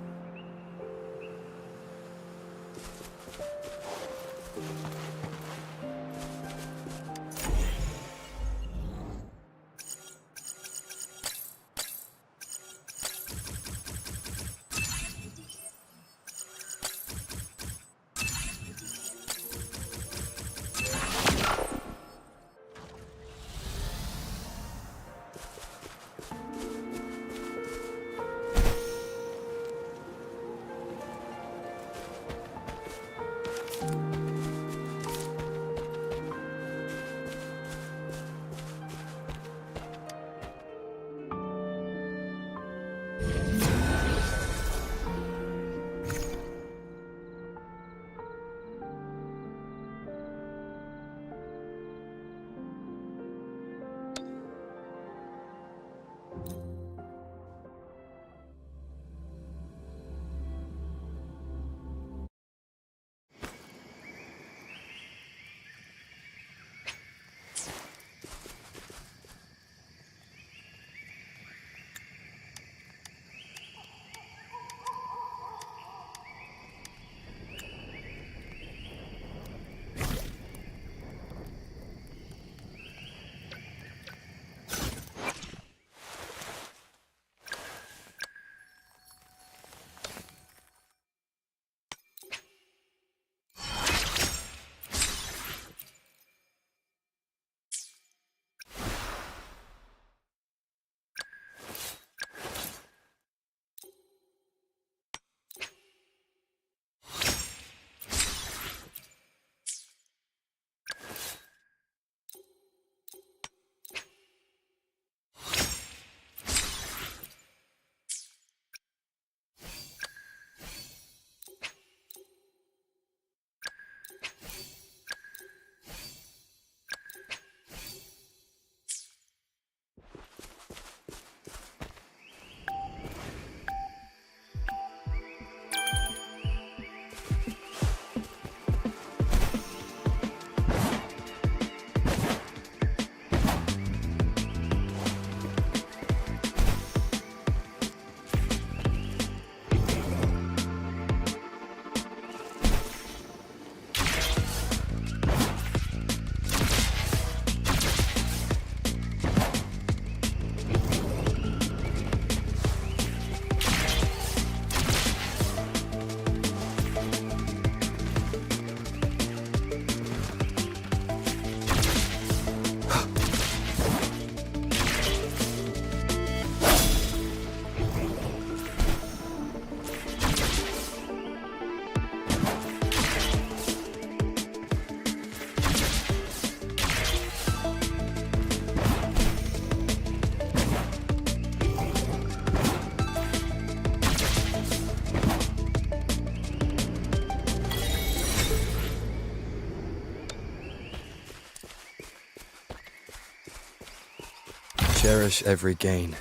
Cherish every gain.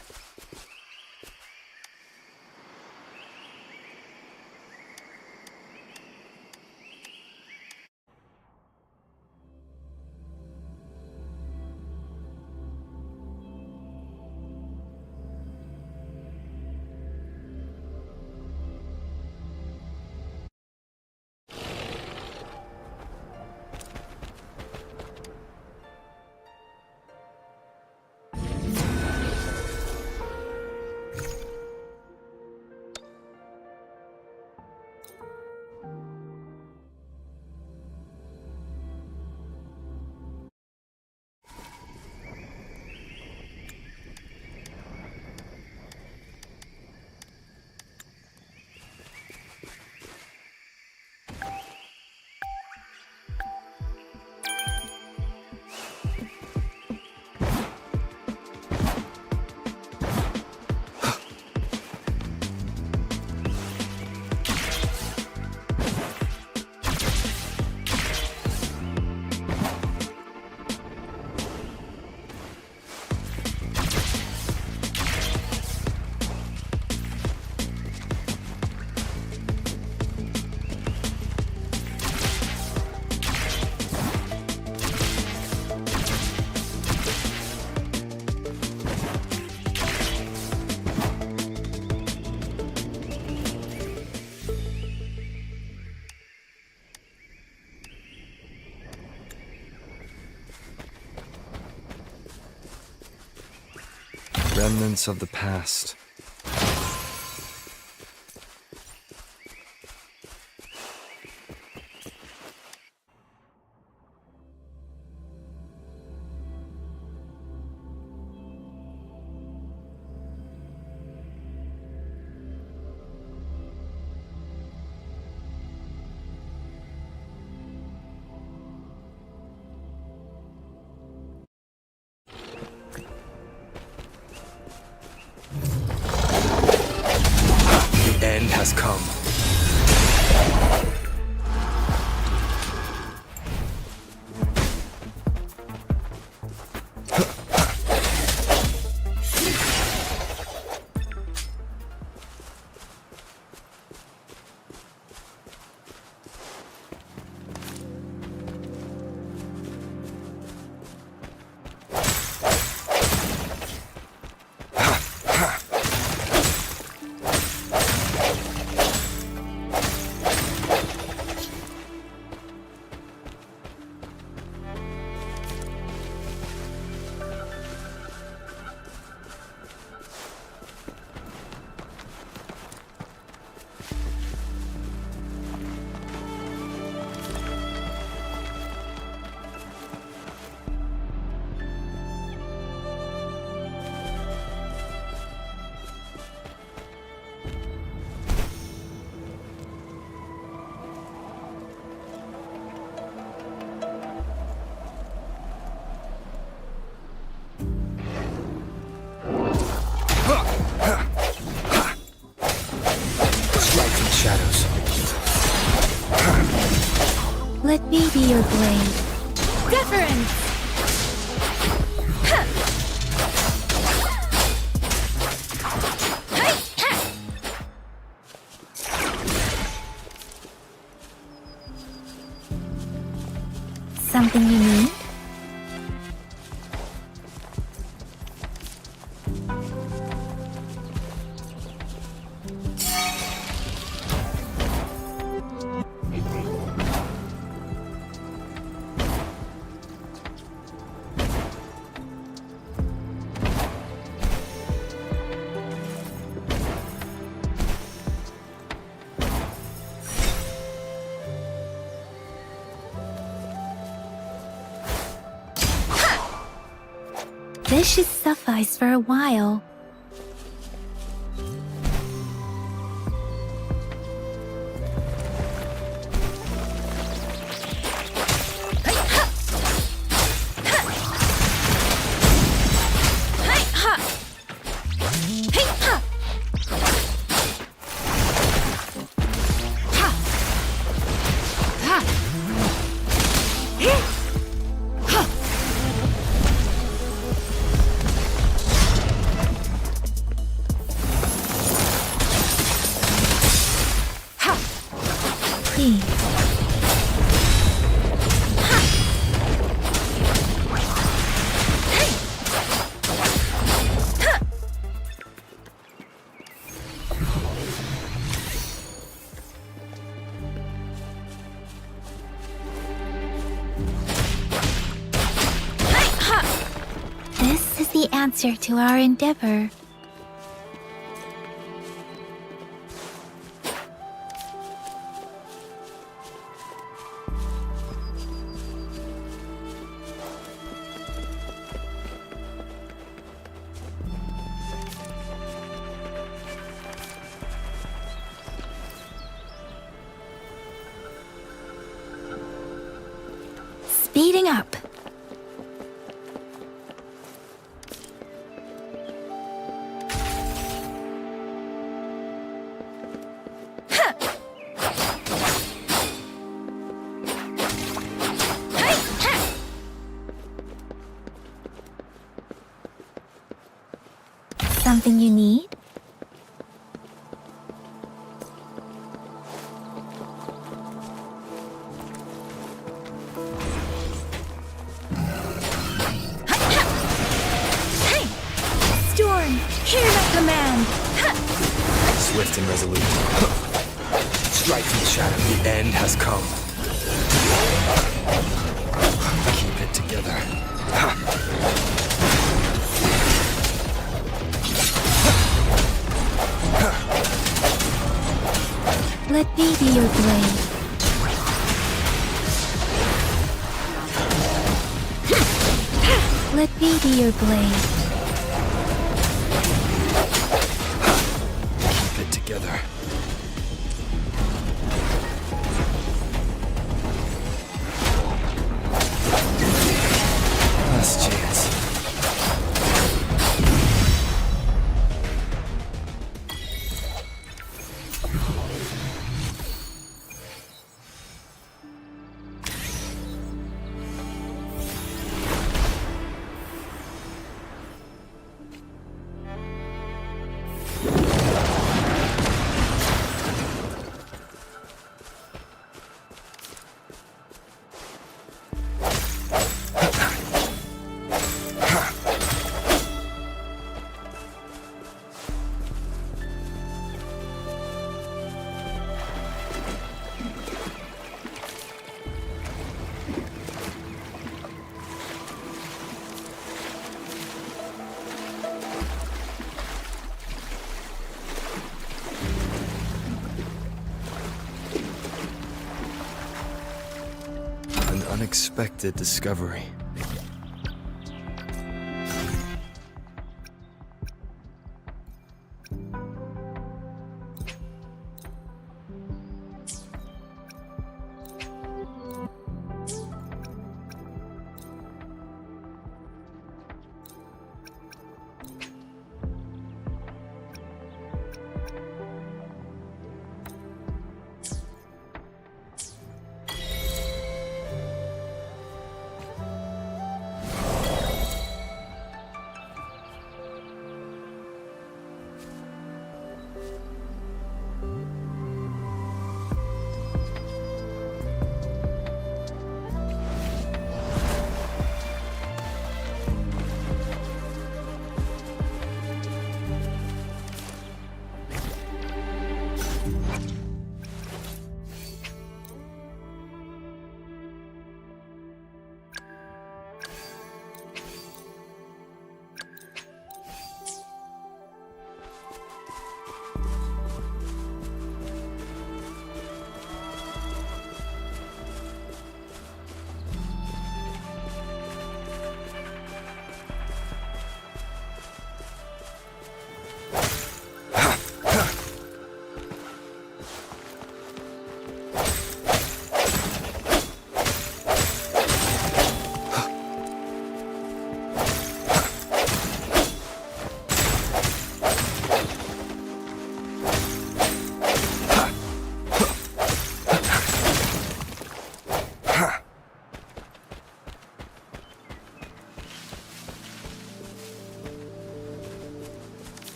Remnants of the past. End has come. Let me be your blade. Deference! Something you need? This should suffice for a while. see. This is the answer to our endeavor. Speeding up. Something you need? Storm, hear my command! Swift and resolute. Strike from the shadow. The end has come. Keep it together. Let me be your blade. Let me be your blade. Keep it together. Last chance. An unexpected discovery.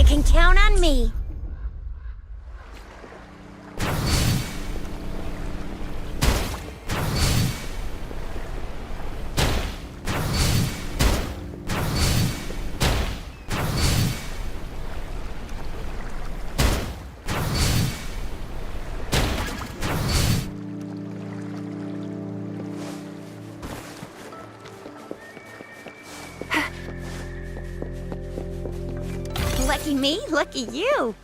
can count on me. Lucky me, lucky you.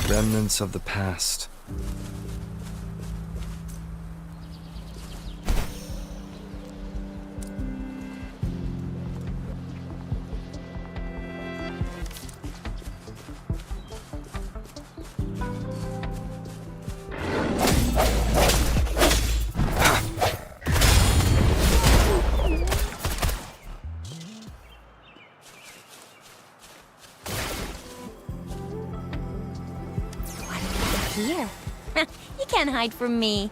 Remnants of the past. Here. You can't hide from me.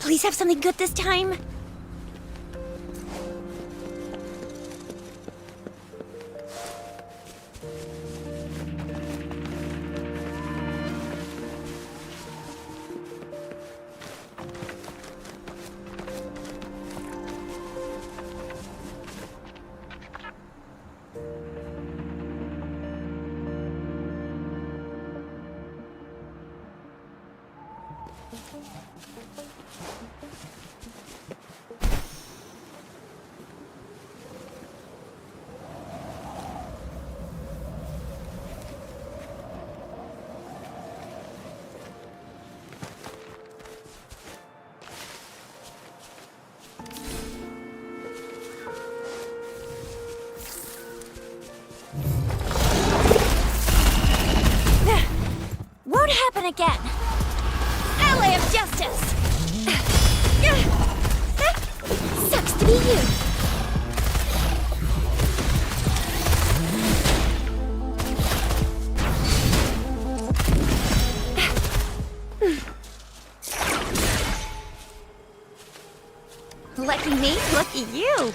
Please have something good this time. Won't happen again. Ally of Justice. Sucks to be you. Lucky me, lucky you.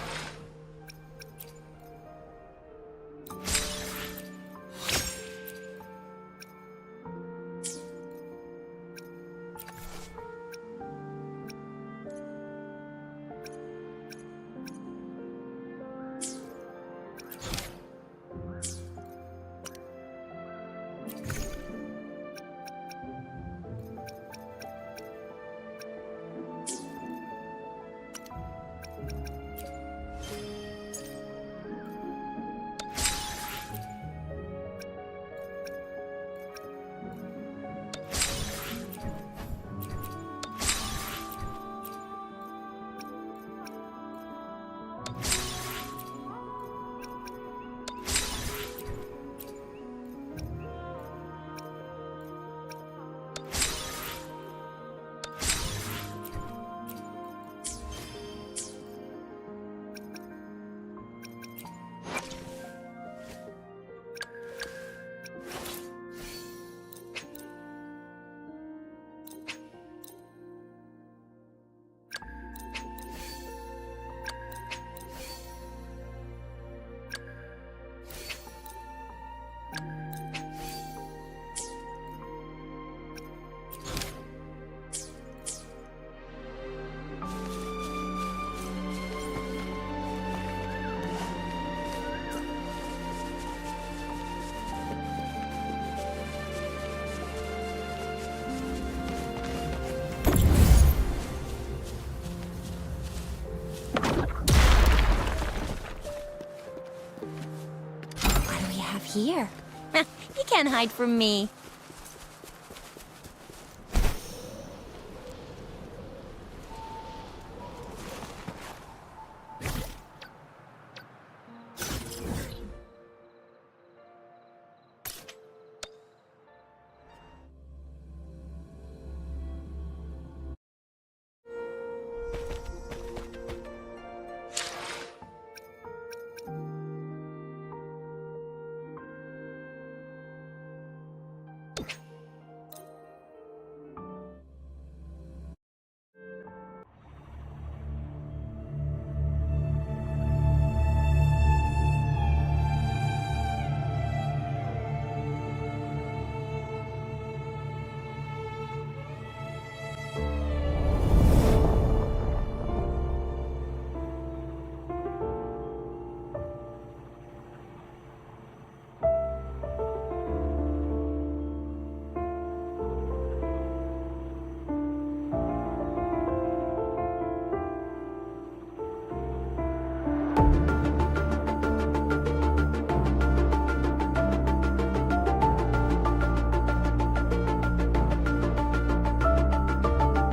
here. You can't hide from me.